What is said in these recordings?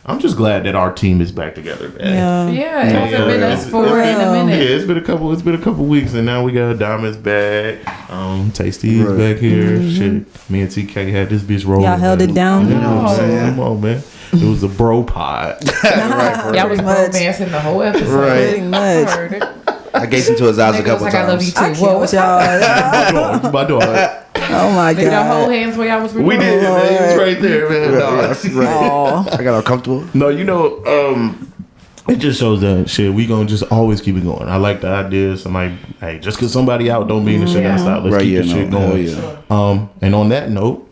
I'm just glad that our team is back together, man. Yeah, it hasn't been us for in a minute. Yeah, it's been a couple weeks, and now we got Diamond's back. Tasty's back here. Shit, me and TK had this bitch rolling. Y'all held it down. You know what I'm saying? Come on, man. It was a bro pod. Y'all was romancing the whole episode. Pretty much. I heard it. I gazed into his eyes a couple Like, I love you times. too. Whoa, what's y'all. My dog. Oh my Did y'all hold god. hands while y'all was We did, man. He was right there, man. Oh. I got uncomfortable. No, you know, it just shows that shit. We gonna just always keep it going. I like the idea. Somebody, hey, just cause somebody out don't mean the shit gotta stop. Let's keep the shit going. Yeah. And on that note,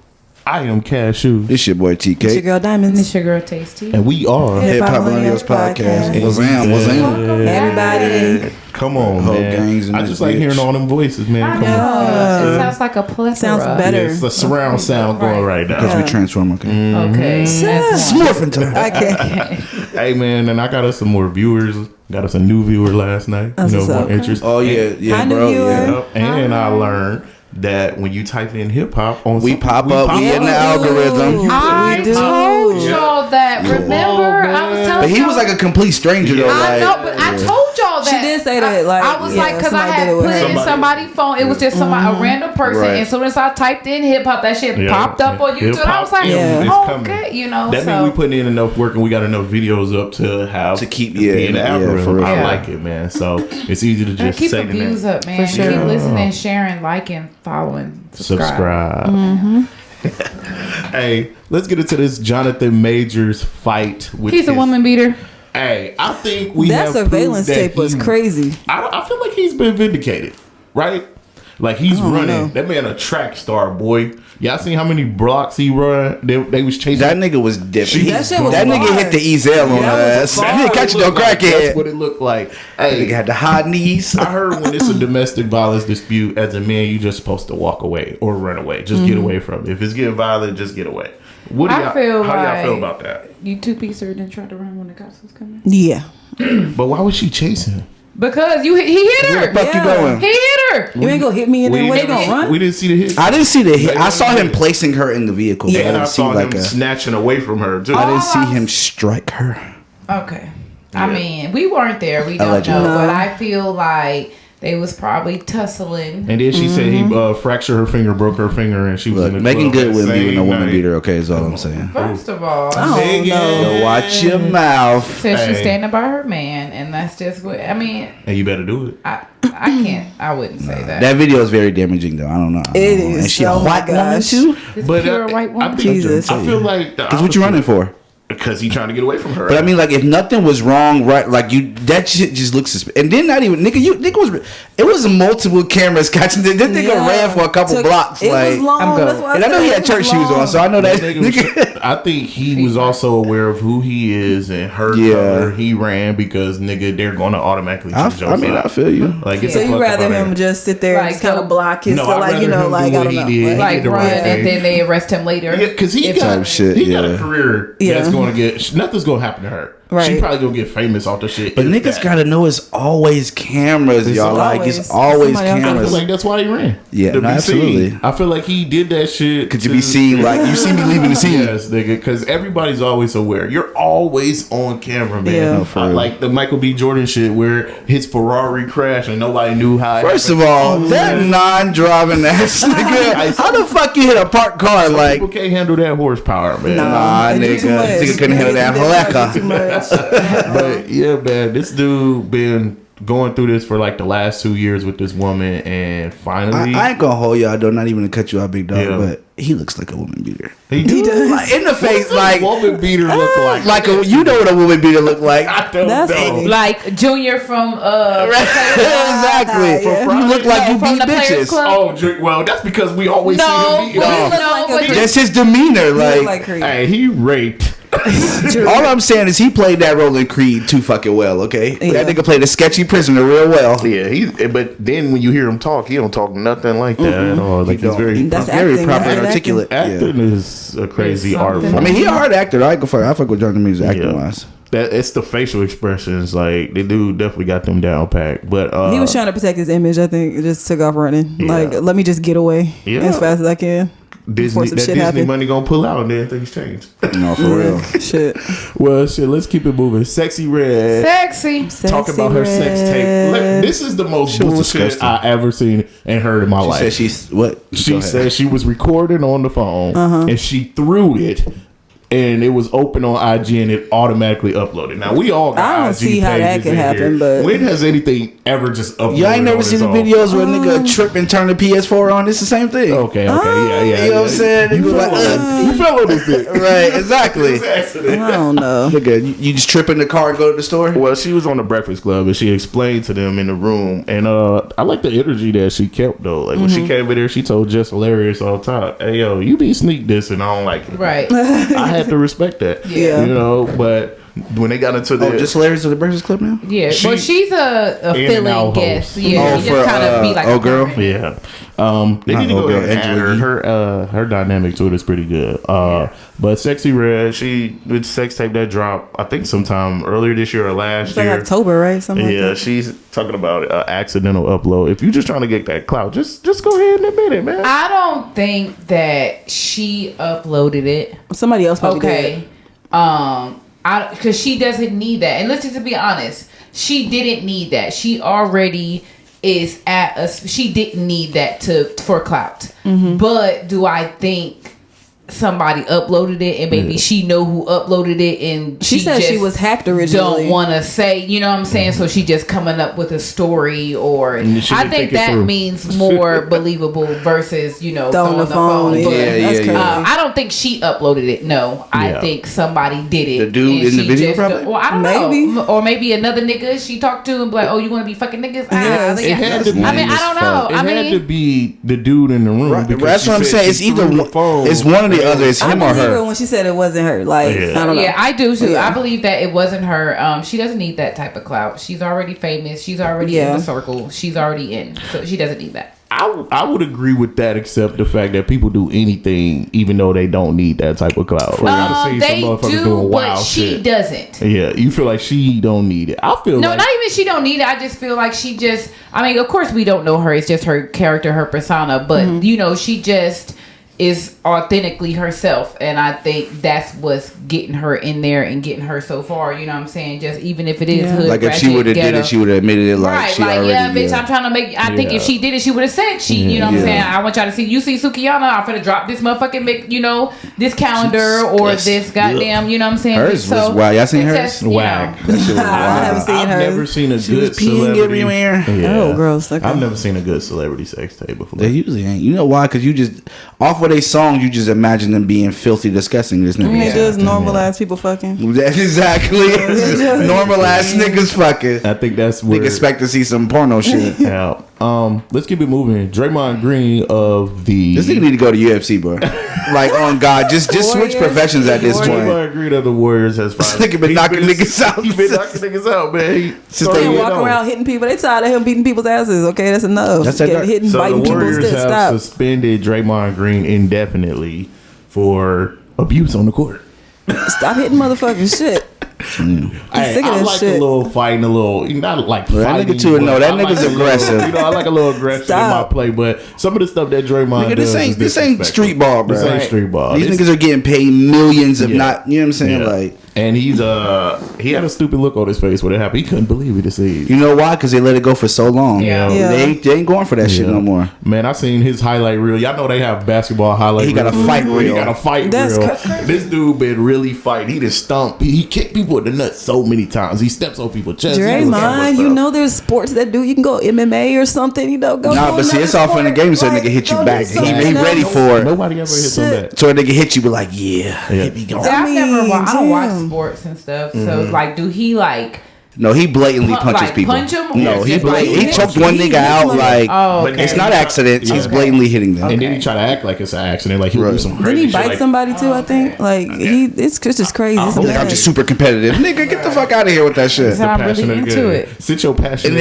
I am Cashew, It's your boy It's your TK. girl Diamonds. It's your girl Tasty. and we are. Hip Hop Millennials Podcast. What's in? What's in? Everybody. Come on, Whole man. gangs in I this just like bitch. hearing all them voices, man. Come on. It sounds like a plethora. Sounds better. It's a surround sound going right now. Because we transform, okay? Okay. That's one. Smurfing time. Okay. Hey, man, and I got us some more viewers. Got us a new viewer last night. That's you know, what's more up. interest. Oh, yeah, Hi, new bro. viewer. Yeah. Yep. And I learned that when you type in hip hop on We pop up. We in the do. algorithm. I do. told y'all that. Remember, I was telling But he y'all. was like a complete stranger, though. I Like, know, but I told y'all that. She did say that, like, I was yeah, like, because I somebody had did it with put it her. in somebody's phone. It was just somebody, a random person. Right. And as soon as I typed in hip hop, that shit Yeah. popped up on YouTube. And I was like, Yeah. It's oh, coming. okay, you know. That means we putting in enough work and we got enough videos up to have To keep- be in the yeah, algorithm. for real. I Yeah. like it, man. So it's easy to just keep say the the name. views up, man. For sure. Keep listening, sharing, liking, following, subscribe. Hey, let's get into this Jonathan Majors fight with He's a his- woman beater. Hey, I think we That have surveillance proved that tape was he- crazy. I feel like he's been vindicated, right? Like he's running. know. That man a track star, boy. Y'all seen how many blocks he run? They was chasing. that nigga was different. That shit was That nigga fire. hit the Ezel on That her was ass. fire. He didn't catch you no That's crackhead. what it looked like. Nigga Hey, had the high knees. I heard when it's a domestic violence dispute, as a man, you just supposed to walk away or run away. Just get away from it. If it's getting violent, just get away. What do I y'all, feel how y'all feel like- about that? You two-piecer didn't try to run when the cops was coming? Yeah. But why was she chasing him? Because he hit her. Where the fuck you Yeah. going? He hit her. You ain't gonna hit me and then where you gonna run? We didn't see the hit. I didn't see the hit. I saw him placing her in the vehicle. but Yeah. I and I didn't see saw like him a. snatching away from her too. I didn't see him strike her. Okay. I mean, we weren't there. We don't Allegedly. know. No. But I feel like they was probably tussling. And then she said he fractured her finger, broke her finger, and she was Look, in the Megan club that Good wouldn't be with no same woman night. beater. Okay, is all I'm saying. First of all, Oh, Megan. no. Yo, watch your mouth. said she's Hey. standing by her man, and that's just what I mean. And you better do it. I can't. I wouldn't say that. That video is very damaging, though. I don't know. It is. And she a Oh my white woman gosh. too. It's But pure white woman. I think, Jesus. I feel like Because what you running for? Because he trying to get away from her. But I mean, like, if nothing was wrong, right? Like, you, that shit just looks suspicious. And then not even, nigga was, it was multiple cameras catching. This nigga Yeah. ran for a couple blocks. It like, was long. I'm That's going. why And I know said he it had was church shoes long. on, so I know that. That nigga was- I think he was also aware of who he is and her Yeah. color. He ran because nigga, they're gonna automatically choose your I mean, side. I feel you. Like, get So the you fuck up rather out of him here. just sit there Like, and just kind so- of block his, No, so I'd like, you rather know, him like, do I what don't he know. did. Like, like the run, right and thing. then they arrest him later. Yeah, because he If- got Type shit, he got a yeah. career Yeah. that's going to get nothing's going to happen to her. She Right. probably gonna get famous off the shit. But if niggas that. gotta know it's always cameras, y'all. Like, it's always Somebody else I cameras. feel like that's why he ran. Yeah, To no, be absolutely. seen. I feel like he did that shit. Could you be seen? Like, you see me leaving the scene. Yes, nigga, because everybody's always aware. You're always on camera, man. Yeah. No, for real. Like the Michael B. Jordan shit where his Ferrari crashed and nobody knew how. it First of happened. all, that non-driving ass nigga. How the fuck you hit a parked car? Some Like, people can't handle that horsepower, man. Nah, They do nigga. too much. Nigga couldn't handle that They do Halakha. too much. But yeah, man, this dude been going through this for like the last 2 years with this woman, and finally, I ain't gonna hold y'all, though. Not even to cut you out, big dog. Yeah. But he looks like a woman beater. he He does. Like, in the face, What's a like woman beater look like? you know what a woman beater look like. I don't That's know. funny. Like Junior from Exactly. Yeah. You look like you from beat the Players bitches. Club. Well, that's because we always No, see him beat. but he No. look like like a a- That's his demeanor. He look Like, like Creed. Hey, he raped. all I'm saying is he played that role in Creed too fucking well. Okay, Yeah. that nigga played a sketchy prisoner real well. Yeah, but then when you hear him talk, he don't talk nothing like that at all. Like he's don't. very That's Very acting. proper That's and articulate. acting is a crazy It's art something. form. I mean, he a hard actor. I fuck with Jonathan Majors acting Yeah. wise. That it's the facial expressions. Like the dude definitely got them down packed. But He was trying to protect his image. I think it just took off running. Yeah. Like, let me just get away Yeah. as fast as I can. Disney, that Disney money gonna pull out and then things change. No, for real. Shit. Well, shit. Let's keep it moving. Sexy Red. Sexy. Talking about her sex tape. This is the most bullshit I ever seen and heard in my life. Said she's what? She said she was recording on the phone and she threw it. And it was open on IG and it automatically uploaded. Now we all got I don't IG see how that pages can in happen, here. but when has anything ever just uploaded? Y'all ain't never seen the videos where a nigga trip and turn the PS4 on? It's the same thing. Okay, yeah. You know what I'm saying? You fell on this dick. Right, exactly. I don't know. Nigga, you just trip in the car and go to the store? Well, she was on the Breakfast Club and she explained to them in the room. And I like the energy that she kept though. Like when she came in there, she told Jess Hilarious all the time, "Hey yo, you be sneak dissing. I don't like it." Right. I had to respect that. Yeah. You know, but when they got into the Just Hilarious to the Breakfast Club now? Yeah. Well, she's a in and out filling guest. host. Yeah. Oh, you for, just kind of be like oh, girl? Yeah. They need to go ahead and add her dynamic to it is pretty good. But Sexy Red, she with sex tape that dropped, I think sometime earlier this year or last It's like year. October, right? Something like that. She's talking about accidental upload. If you're just trying to get that clout, just go ahead and admit it, man. I don't think that she uploaded it. Somebody else probably did. Okay. Because she doesn't need that. And let's just be honest, she didn't need that. She already is at us. She didn't need that for clout. But do I think somebody uploaded it and maybe she know who uploaded it and She said just she was hacked originally. don't want to say, you know what I'm saying? So she just coming up with a story, or And she I didn't think think it that through. means more believable versus Throwing the phone. But, Yeah, that's crazy. I don't think she uploaded it. No, I Yeah. think somebody did it. The dude and in the she video just- probably? Well, I don't Maybe. know. Or maybe another nigga she talked to and be like, oh, you want to be fucking niggas? Yes. It had to be. I mean, I don't know. It had to be the dude in the room. Right, because that's she what I'm said saying. It's she either threw the phone. it's one or the other. It's I him or believe her her. when she said it wasn't her. Like, Yeah. I don't know. Yeah, I do too. Yeah. I believe that it wasn't her. She doesn't need that type of clout. She's already famous. She's already in the circle. She's already in. So she doesn't need that. I would agree with that, except the fact that people do anything even though they don't need that type of clout. Like, I've seen They some motherfuckers do, doing but wild she shit. doesn't. Yeah, you feel like she don't need it. I feel No, like not even she don't need it. I just feel like she just. I mean, of course we don't know her. It's just her character, her persona. But you know, she just is authentically herself, and I think that's what's getting her in there and getting her so far. You know what I'm saying? Just even if it is hood, Like if she ratchet, would have did ghetto. it, she would have admitted it. Like Right, she like already. yeah, bitch, I'm trying to make. I think if she did it, she would have said she. You know what I'm saying? I want y'all to see. You see Sukiyana, I'm finna drop this motherfucking, you know, this calendar or Yes. this goddamn. You know what I'm saying? Hers was wild. Y'all seen it's hers? just, you know, whack. That shit was I haven't wild. seen I've her. never seen a She good was peeing celebrity. everywhere. Oh, gross. Okay. I've never seen a good celebrity sex tape before. They usually ain't. You know why? Because you just off of their songs, you just imagine them being filthy, disgusting. This nigga. They just normal ass people fucking. That's exactly normal ass niggas fucking. I think that's where Nigga expect to see some porno shit. Yeah. Let's keep it moving. Draymond Green of the This nigga need to go to UFC, bro. Like on God, just switch Warriors. professions at this point. Draymond Green of the Warriors has This nigga been knocking niggas out. He been knocking niggas out, man. He Since They they walk around hitting people. They tired of him beating people's asses. Okay, that's enough. That's it. Hitting, So biting the people's Warriors sticks. have Stop. suspended Draymond Green indefinitely for abuse on the court. Stop hitting motherfuckers. Shit. Hey, sick of I that like shit. a little fighting, a little not like That fighting. nigga too. but No, that I like nigga's a little- aggressive. You know, I like a little aggression in my Stop. play, but some of the stuff that Draymond Nigga, does this is ain't disrespectful. street ball, bro. This ain't street ball. These This- niggas are getting paid millions, if Yeah. not. You know what I'm saying? Yeah. Like, and he's he had a stupid look on his face when it happened. He couldn't believe it. To see. you know why? Because they let it go for so long. Yeah. Yeah. They ain't going for that shit no more. Man, I seen his highlight reel. Y'all know they have basketball highlight. He got a reels. fight He reel. got a fight That's reel. crazy. This dude been really fighting. He just stumped. He kicked people in the nuts so many times. He steps on people's chests. He does so much Draymond, you stuff. know there's sports that do. You can go MMA or something. You know, go. Nah, do but see, another it's off in the sport. game, so a Like, nigga hit you go do back. He something ready else. for it. Nobody ever hits him back. So a nigga hit you, be like, yeah, hit me go. See, I've never. I don't watch damn. sports and stuff. So like, do he like? No, he blatantly punches like, people. punch 'em? No, Or he just like he hit choked you? one He nigga hits out them. like. Oh, But okay. It's not accidents. He's Okay. blatantly hitting them. And then he try to act like it's an accident. Like he would do Right. some Didn't crazy he shit. bite like, somebody too? I think. Like it's just crazy. It's Like, I'm bad. just super competitive. Nigga, get the fuck out of here with that shit. I'm really passionate into game. it. Sit your passion. And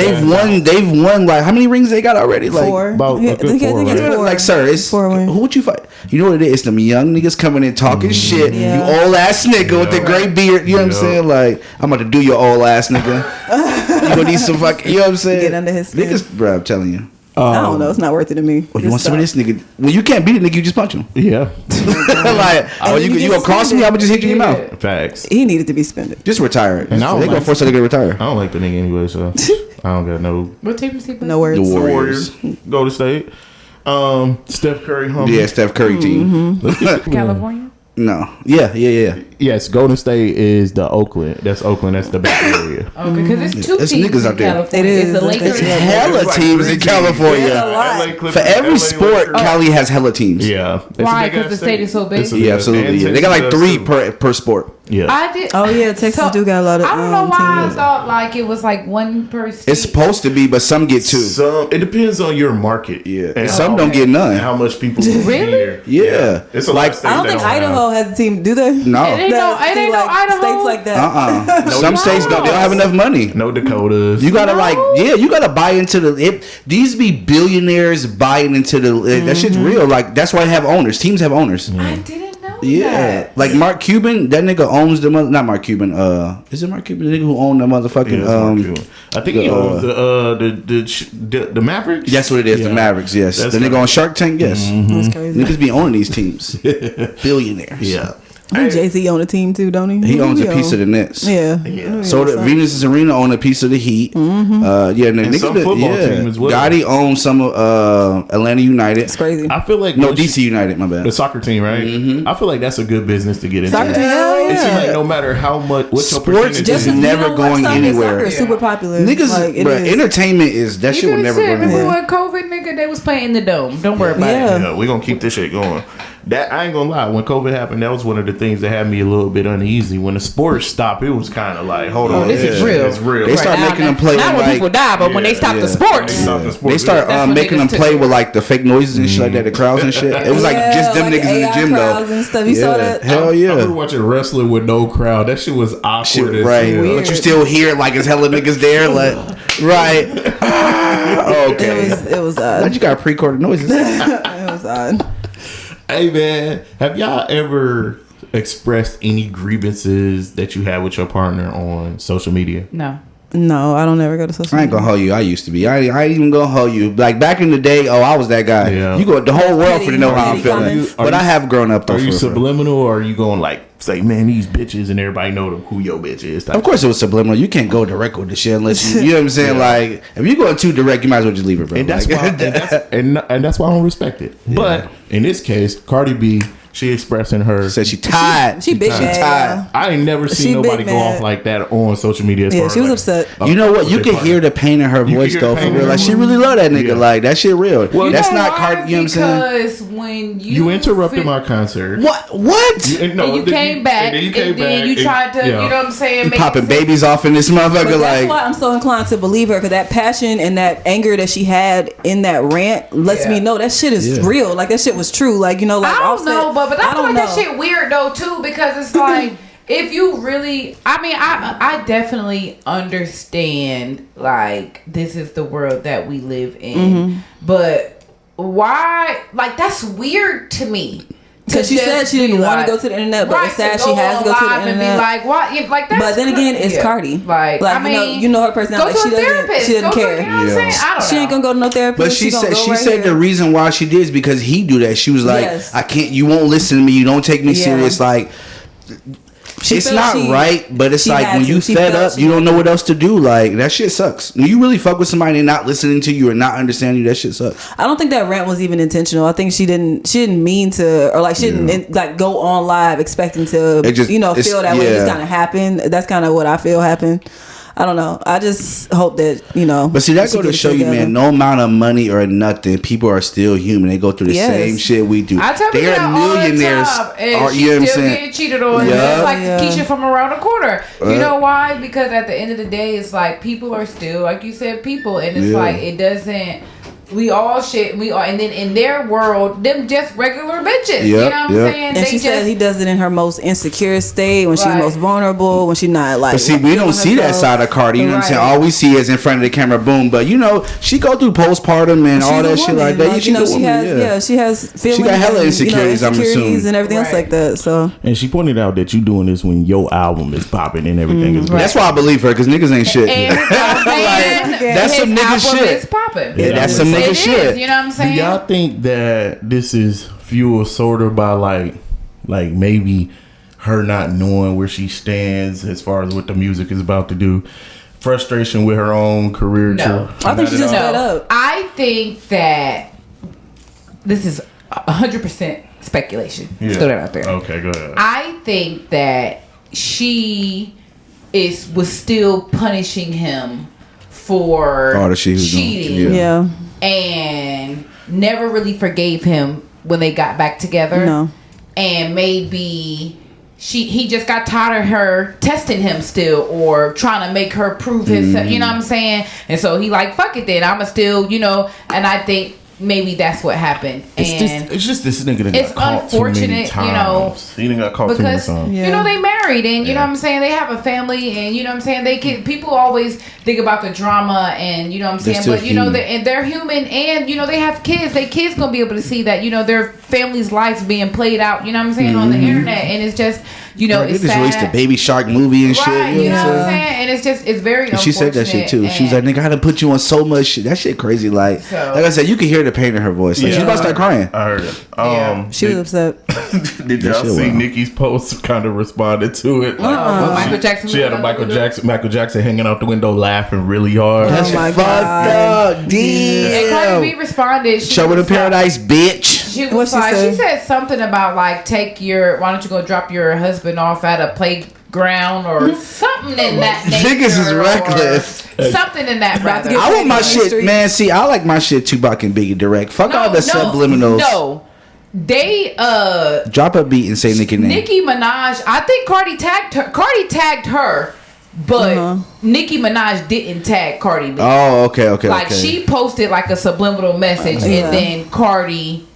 they've won like how many rings they got already? Like 4. about Yeah, a good I think four, it's right? 4. Like, sir, it's 4 wins. who would you fight? You know what it is? Them young niggas coming in talking shit. Yeah. You old ass nigga with the great beard. You know what I'm Yeah. saying? Like, I'm about to do your old ass nigga. You gonna need some fucking. You know what I'm saying? Get under his skin. Niggas, bro. I'm telling you. I don't know. It's not worth it to me. Well, you want some of this nigga? When you can't beat a nigga, you just punch him. Yeah. Like, oh, you gonna cross me? I'm gonna just hit you in your mouth. Facts. He needed to be suspended. Just retire. And I don't They gonna like- force her to get retired. I don't like the nigga anyway, so I don't got no. What team is he playing? No words. The Warriors. Go to state. Steph Curry home. Yeah, Steph Curry team. California. No. Yeah. Yes, Golden State is the Oakland. That's Oakland. That's the back area. Okay, because it's two It's teams niggas in out there. California. It is. It's the Lakers. It's and- Hella It's like teams in 3 California. Yeah, a lot. LA Clippers, For every LA sport, Lakers. Cali has hella teams. Yeah. It's a Why? big 'Cause the ass state is so big? It's a Yeah, big- absolutely. and Yeah. They got like Texas 3 does too. per sport. Yeah. I did. Oh, yeah, Texas do got a lot of, I don't know why teams. I thought like it was like one per state. It's supposed to be, but some get 2. Some it depends on your market. Yeah. And Some how- don't get none. And how much people Really? here. Yeah. It's a Like, lot of states I don't that think have. Idaho has a team, do they? No. It ain't no- That it ain't no like Idaho. states like that. Some states don't. They don't have enough money. No Dakotas. You gotta you gotta buy into these be billionaires buying into that shit's real. Like that's why they have owners. Teams have owners. I didn't know Yeah, that. like Mark Cuban, that nigga owns the not Mark Cuban. Is it Mark Cuban, the nigga who owned the motherfucking? I think he owns the Mavericks. That's what it is. Yeah. The Mavericks. Yes, That's the nigga the- on Shark Tank. Yes, That's crazy. niggas be owning these teams. Billionaires. Yeah. I think Jay-Z own a team too, don't he? He Who owns a own? piece of the Nets. Yeah. Yeah. So the Venus Arena own a piece of the Heat. Yeah, and And some football team as well. Gotti owns some of Atlanta United. It's crazy. I feel like No, once you- DC United. My bad. the soccer team, right? I feel like that's a good business to get into. Soccer team, hell It seems yeah. like no matter how much, what's your Sports percentage? just is, Because never you know what? going Soccer- anywhere. Soccer is super popular. Niggas, Like, it bruh, is. entertainment is that shit will never go Remember nowhere. when COVID, nigga, they was playing in the dome. Don't worry about Yeah. it. Yeah, we're gonna keep this shit going. That I ain't gonna lie. When COVID happened, that was one of the things that had me a little bit uneasy. When the sports stopped, it was kind of like, hold on, this is real. It's real. They start Now- making them play Now with when like people die, but when they stop the sports, they start That's when making them niggas play took with like the fake noises and shit like that, the crowds and shit. It was like Yeah, just them like niggas in the AI gym crowds though. and stuff. You saw that? Hell I was yeah. watching wrestling with no crowd. That shit was awkward. Shit, as right, hell. Weird. but you still hear it like it's hella niggas there, like right. Okay, It was now odd. you got pre-recorded noises. It was odd. Hey man, have y'all ever expressed any grievances that you had with your partner on social media? no. No, I don't ever go to social I ain't media. gonna hold you. I used to be. I ain't even gonna hold you. Like back in the day, I was that guy. Yeah. You go the whole world for to know how I'm Petty feeling. comments. But I have grown up though. Are you for- subliminal, or are you going like say, man, these bitches, and everybody know who your bitch is? type Of course, it was subliminal. You can't go direct with the shit unless you know what I'm saying. Like, if you go too direct, you might as well just leave it, bro. And that's Like- why, and that's why I don't respect it. But in this case, Cardi B, she expressing her. said she tired. She big mad. tired. I ain't never She seen nobody big go mad. off like that on social media. As Yeah, far she as was like, upset. You know what? with You their can partner. hear the pain in her You voice can hear though, the for pain real. in Like her she voice. really love that nigga. Yeah. Like that shit real. Well, That's You know not why? Cardi. You know what I'm saying? Because when You interrupted my concert. What? What? And, no, and you then came back, and then you and came then back, you tried to, yeah. you know what I'm saying? You make popping it seem- babies off in this motherfucker? But that's Like why I'm so inclined to believe her, because that passion and that anger that she had in that rant lets Yeah. me know that shit is Yeah. real. Like that shit was true. Like, you know, like I don't Offset- know, but I feel don't like that know. shit weird though too, because it's like if you really, I mean, I definitely understand like this is the world that we live in, Mm-hmm. but why? Like that's weird to me. Because she said she didn't want to go to the internet, but right, it's sad to she has to go to the live and internet. be like, what? Yeah, like that's But then again, it's yeah. Cardi. Like I mean, you know her personality. Go to She a doesn't- therapist. she doesn't Go to- care. you know what I'm Yeah. saying? I don't know. She ain't gonna go to no therapist. But she gonna said go she right said the here. reason why she did is because he do that. She was like, Yes. I can't. You won't listen to me. You don't take me Yeah. serious. Like. She It's felt not she- right, but it's she like had when to. you She fed felt up, she you don't had know to. what else to do. Like that shit sucks. When you really fuck with somebody and not listening to you or not understanding you, that shit sucks. I don't think that rant was even intentional. I think she didn't mean to, or like she didn't like go on live expecting to, It just- you know, it's- feel that way. It just yeah. kind of happened. That's kind of what I feel happened. I don't know. I just hope that, you know. But see, that she go to gets show you, together. man. No amount of money or nothing, people are still human. They go through the Yes. same shit we do. I tell They people are that all millionaires. the time, and Are, she's you know what I'm still saying? getting cheated on. Yeah. Just like Yeah. Keisha from around the corner. You Right. know why? Because at the end of the day, it's like people are still, like you said, people, and it's Yeah. like it doesn't. We all shit. We are, and then in their world, them just regular bitches. You know Yep, what I'm yep. saying? And They she just, said he does it in her most insecure state, when she's Right. most vulnerable, when she's not like. But see, we don't see that side of Cardi. You know what I'm saying? Right. All we see is in front of the camera, boom. But you know, she go through postpartum and all that shit like that. you know, she's a she woman, has, yeah. she has feelings. got hella and, insecurities, I'm assuming. and everything else Right. like that. So And she pointed out that you doing this when your album is popping and everything is great. That's why I believe her, because niggas ain't shit. and his, Like, that's his some nigga album shit. is popping. happen. Yeah, that's some nigga It shit. is, you know what I'm Do saying? y'all think that this is fueled sort of by like maybe her not knowing where she stands as far as what the music is about to do? Frustration with her own career. No. I think she's just fed No, up. I think that this is 100% speculation. Yeah. Throw that out there. Okay, go ahead. I think that she was still punishing him for All the shit he was doing. cheating Yeah. and never really forgave him when they got back together. No. And maybe he just got tired of her testing him still or trying to make her prove himself. You know what I'm saying? And so he like, fuck it then. I'ma still, and I think maybe that's what happened. It's just this nigga that it's got caught too many unfortunate, times. He done got caught too many because times. Yeah. they married and you know Yeah. what I'm saying, they have a family and you know what I'm saying, they can, people always think about the drama and you know what I'm They're saying, still but human. they're human and they have kids. Their kids gonna be able to see that their family's lives being played out, you know what I'm saying, on the internet, and it's just Right, they it's just sad. released the Baby Shark movie and shit. Right, you know what I'm saying? saying, and it's very And she said that shit too. She was like, "Nigga, I done put you on so much shit. That shit crazy." Like I said, you could hear the pain in her voice. Like, she's about to start crying. I heard it. Yeah. She was upset. Did y'all shit see wild. Nicki's post kind of responded to it? Like, Michael Jackson. she had a Michael Jackson hanging out the window laughing really hard. Oh my Fucked God. up. And Cardi B Damn. responded. She Show her the was like- paradise, bitch. She was What'd she like, say? she said something about like, why don't you go drop your husband off at a playground or something in that nature. Niggas is reckless. or Something in that About to rather. get I want my Biggie shit, Street. man. See, I like my shit Tupac and Biggie direct. Fuck all the subliminals. No. They Drop a beat and say Nicki name. Nicki Minaj, I think Cardi tagged her, but Nicki Minaj didn't tag Cardi B. Oh, okay. Like she posted like a subliminal message Yeah. and then Cardi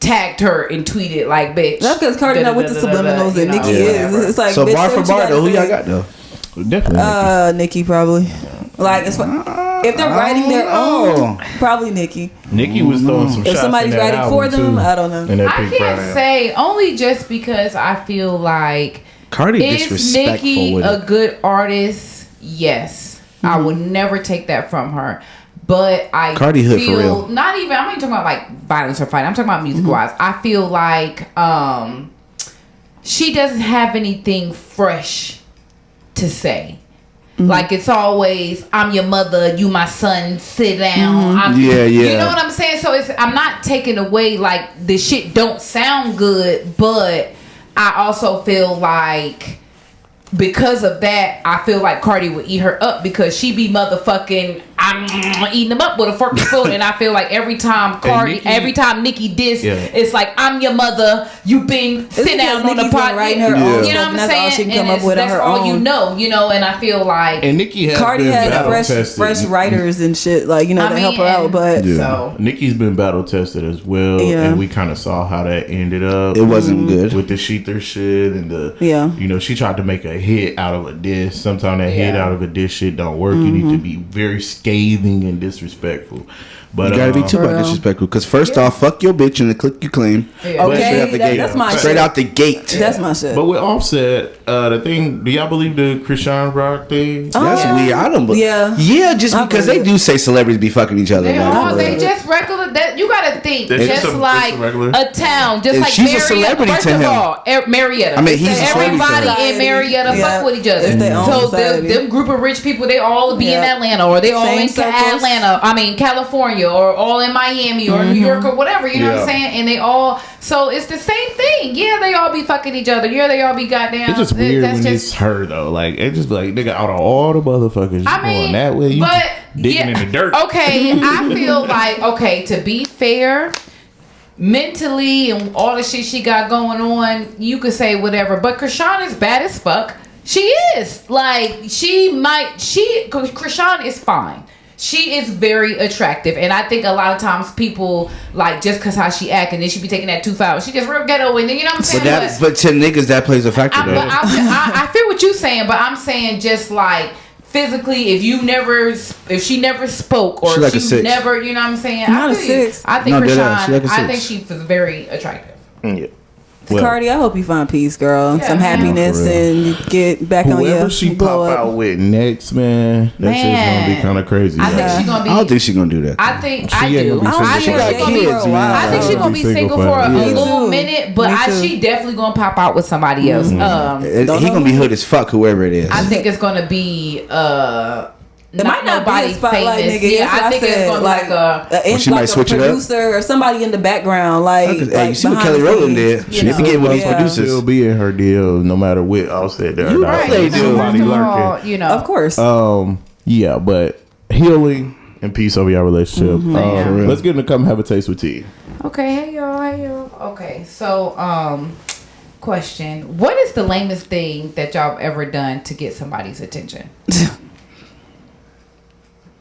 tagged her and tweeted like, bitch. That's because Cardi not with the subliminals and Nicki is. It's like, So bitch, bar say for what you bar gotta though, who say. y'all got though? Definitely. Nicki probably. Like if they're writing their own, probably Nicki. Nicki was throwing some If shots somebody's in that writing for album, them, too. I don't know. In that I Pink can't Friday. say, only just because I feel like, Cardi is disrespectful Nicki with a it. good artist? Yes. I would never take that from her. But I Cardi hood for feel, real. not even, I'm not even talking about like violence or fighting. I'm talking about music wise. I feel like she doesn't have anything fresh to say. Like it's always, I'm your mother, you my son, sit down. Yeah. You know what I'm saying? So I'm not taking away like the shit don't sound good, but I also feel like because of that, I feel like Cardi would eat her up because she be motherfucking, I'm eating them up with a fork and spoon. And I feel like every time Nicki diss, it's like, I'm your mother, you been sit down on the pot. Writing her You own know stuff, what I'm and that's saying? all she can And come up with on that's her all own. you know, and I feel like And Nicki has Cardi been had battle fresh tested. writers and shit, like I to help her mean, out. But so Nicki's been battle tested as well, Yeah. and we kind of saw how that ended up. It wasn't good. with the Sheether shit and the Yeah. she tried to make a hit out of a diss. Sometimes that hit Yeah. out of a diss shit don't work. You need to be very scathing and disrespectful. But You gotta be too For real. disrespectful. Because first off, fuck your bitch and the click you claim. Yeah. Okay, Straight out the gate. that's my Straight shit. out the gate. That's my shit. But with Offset, the thing, do y'all believe the Krishan Rock thing? That's yeah. weird. I don't believe. Yeah. just I because believe they do say celebrities be fucking each other. They like, all, for they real. just regular. That you gotta think, It's just just a- like it's a regular- a town, just And like she's a Marietta. celebrity First to of him. all, Marietta. I mean, he's a celebrity to everybody him. in Marietta Yeah. fuck with each other. It's their own So society. them group of rich people, they all be in Yeah. Atlanta, or they all Same in circles. Atlanta. I mean California, or all in Miami, or New York, or whatever. You know what I'm Yeah. saying? And they all. So it's the same thing. Yeah, they all be fucking each other. Yeah, they all be goddamn. It's just weird that's when it's her though. Like it's just like nigga, out of all the motherfuckers, I you mean, going that way, you but digging in the dirt. Okay, I feel like to be fair, mentally and all the shit she got going on, you could say whatever. But Krishan is bad as fuck. She is like Krishan is fine. She is very attractive, and I think a lot of times people like just cause how she act, and then she be taking that too far. She just real ghetto, and then you know what I'm saying. But to niggas, that plays a factor. though. I feel what you're saying, but I'm saying just like physically, if she never spoke, or She like a if you 6. never, you know what I'm saying. Not I a feel you. 6. I think No, dead ass. Krishan. She like a I think 6. she's very attractive. Yeah. Well, Cardi, I hope you find peace, girl. Yeah, Some man. happiness For real. and you get back on whoever your she glow pop up. out with next, man, that shit's gonna be kind of crazy. I think man. she's gonna be. I don't think she's gonna do that. I think She I ain't do. gonna be I don't I see think her she's gonna be. dating for a while. I think she's gonna be single for a Me little too. minute, but Me too. she definitely gonna pop out with somebody else. He Don't gonna know. be hood as fuck, whoever it is. I think it's gonna be It might not be nobody a spotlight famous. nigga. Yeah, That's what I think it's said. gonna be like a. in, she like might switch a it up. producer or somebody in the background. Like, Hey, you see what behind Kelly the Rowland scenes. did? She know. be getting with these Yeah. producers. She'll be in her deal no matter what Offset there. You or not. right, they do. Somebody First of all, lurking. you know, Of course. Yeah, but healing and peace over your relationship. Yeah. For real. Let's get into Come Have a Taste with T. Okay, hey y'all. Okay, so question: what is the lamest thing that y'all have ever done to get somebody's attention?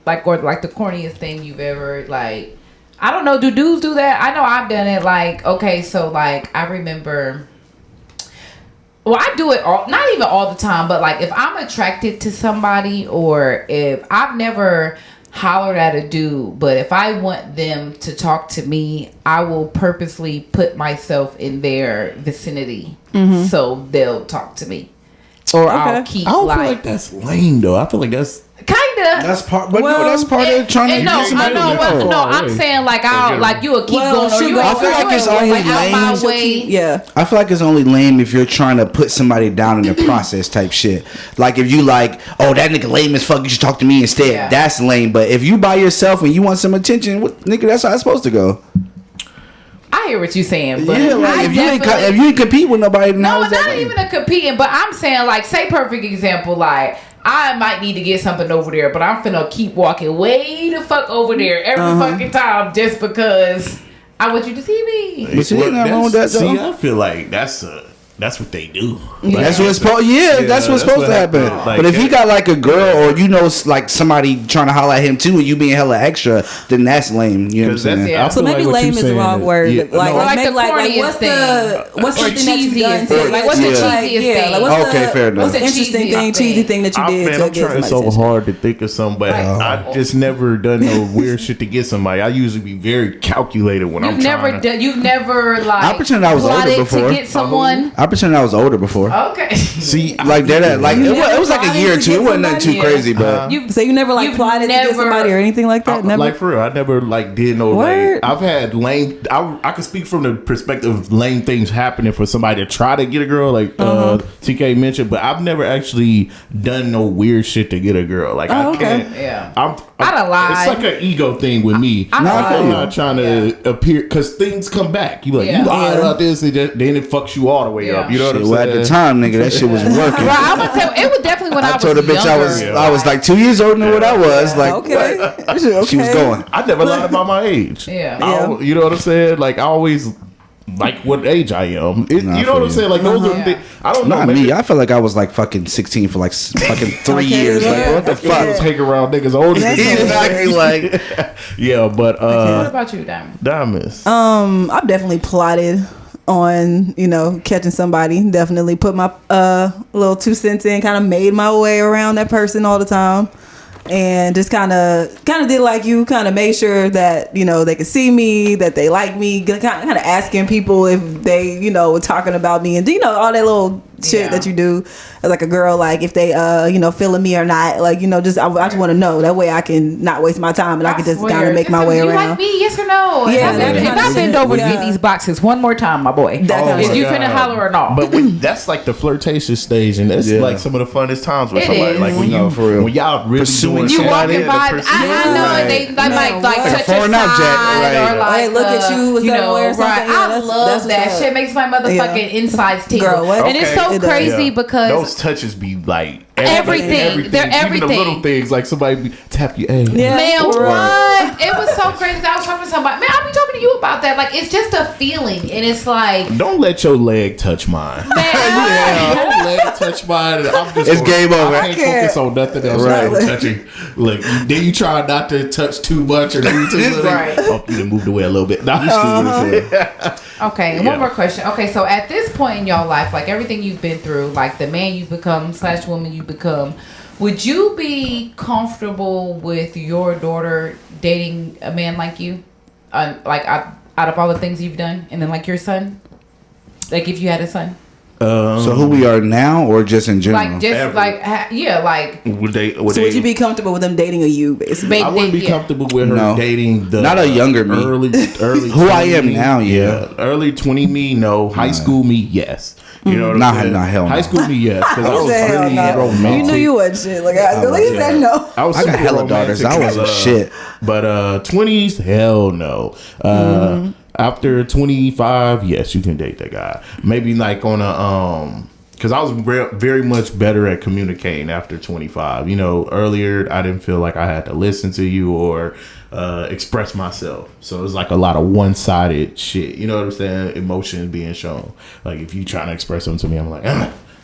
Or the corniest thing you've ever like. I don't know. Do dudes do that? I know I've done it. Like, okay, so like I remember. Well, I do it all, not even all the time, but like if I'm attracted to somebody or if I've never hollered at a dude, but if I want them to talk to me, I will purposely put myself in their vicinity so they'll talk to me. Or I'll keep I don't feel like like that's lame though. I feel like that's kinda. That's part, but Well, no, that's part of trying to And get no, I somebody know. to But, know. no, I'm saying like you will keep Well, going, or she'll you go will I feel like go it's like only out my lame. way. Yeah. I feel like it's only lame if you're trying to put somebody down in the process type shit. Like if you like, oh that nigga lame as fuck, you should talk to me instead. Yeah. That's lame. But if you by yourself and you want some attention, nigga, that's how it's supposed to go. I hear what you're saying, but Yeah, like I if you ain't definitely- if you ain't compete with nobody, then No, how is it's that not lame? even a competing, but I'm saying like, say perfect example, like I might need to get something over there, but I'm finna keep walking way the fuck over there every fucking time just because I want you to see me. But see, ain't nothing wrong with that, See, though. I feel like that's what they do. That's what's supposed. Yeah, that's what's supposed to happen. Like, but if he got like a girl, or you know, like somebody trying to holler at him too, and you being hella extra, then that's lame. You know what I'm saying? Yeah. So maybe lame is the wrong word. Like, Like maybe the like corniest what's thing. what's Or something that you've done? cheesiest thing. Like, what's the cheesiest thing? Like, what's Okay, fair enough. What's the interesting Cheesiest thing, cheesy thing. thing that you did Man, to I'm get trying somebody's so attention? hard to think of somebody. I just never done no weird shit to get somebody. I usually be very calculated when I'm trying to. You've never like I pretend I was older plotted before. to get someone. I pretend I was older before. Okay. See, Like that, like You it was like a never year or plotted two. to It wasn't nothing too get crazy, but So you never like You've plotted to never- get somebody or anything like that? Never. Like for real, I never like did no Word. like. I've had lame. I can speak from the perspective of lame things happening for somebody to try to get a girl, like TK mentioned. But I've never actually done no weird shit to get a girl. Like I okay. can't. Yeah. I'm I'd lie. It's like an ego thing with me. I Nah, I feel I'm you. not trying to appear because things come back. You like Yeah. you lied Yeah. about this, and then it fucks you all the way Yeah. up. You know what shit, I'm well, saying? at the time, nigga, that shit was working. Well, I'm gonna tell it was definitely when I I was told the bitch younger. I was like 2 years older than what I was. Like, Okay. what? Okay. She was going. I never lied about my age. Yeah. You know what I'm saying? Like I always like what age I am. You know what I'm saying? Like those are Yeah. things. I don't know. Not maybe me. I felt like I was like fucking 16 for like fucking 3 Okay, years. Like, yeah. what the I fuck? was hanging around niggas older than me. Exactly. Like, Yeah, but What about you, Diamond? Diamonds. I've definitely plotted on, catching somebody. Definitely put my little 2 cents in, kind of made my way around that person all the time. And just kind of did like you, kind of made sure that, they could see me, that they like me, kind of asking people if they, were talking about me and, all that little shit Yeah. that you do as like a girl, like if they, feeling me or not, like, just, I just want to know. That way I can not waste my time and I can just kind of make my way You around. like me? Yes or no? Yeah, If that I kinda bend shit. over to Yeah. get these boxes one more time, my boy, That kinda is shit. you finna holler or not? But that's like the flirtation stage, and that's Yeah. like some of the funnest times with It somebody. is. Like when No, for real. when y'all really Pursuing doing You shit walking and by, the I know, and they Man, might like what? touch Like a your foreign side, object, right. or like, Hey, look at you, a certain way or something. right? Yeah, I that's love that what's shit. up. Makes my motherfucking insides tingle, Girl, what? and it's Okay. so It does. crazy Yeah. because those touches be like Everything. They're Even the everything. little things, like somebody be, tap you. Hey, Yeah. man, for real. what? It was so crazy. I was talking to somebody. Man, I'll be talking to you about that. Like, it's just a feeling, and it's like, don't let your leg touch mine. man, Don't let it touch mine. I'm just It's game over. I can't focus on nothing else. Right. Right. Touching. Look, then you try not to touch too much or do too little. Right. Oh, you done moved away a little bit. Nah, okay, and Yeah. one more question. Okay, so at this point in your life, like everything you've been through, like the man you've become / woman you've become, would you be comfortable with your daughter dating a man like you? Like out of all the things you've done, and then like your son? Like if you had a son, So who we are now, or just in general? like just Ever. like like Would they? So would you be comfortable with them dating you, basically? ba- I wouldn't be yeah. comfortable with her No. dating the Not a younger me. early Who I 20 am me. now, yeah. Early 20 me, no. High school me, yes. You know what Nah, I'm saying? nah, hell no. High school me, yes. Because I He was said, hell pretty no. romantic. You knew you wasn't shit. Like, he said no. I was I got super hella daughters. I romantic, wasn't shit. But 20s, hell no. After 25, yes, you can date that guy. Maybe like on a because I was very much better at communicating after 25. You know, earlier I didn't feel like I had to listen to you or express myself. So it was like a lot of one-sided shit. You know what I'm saying? Emotions being shown. Like if you trying to express something to me, I'm like,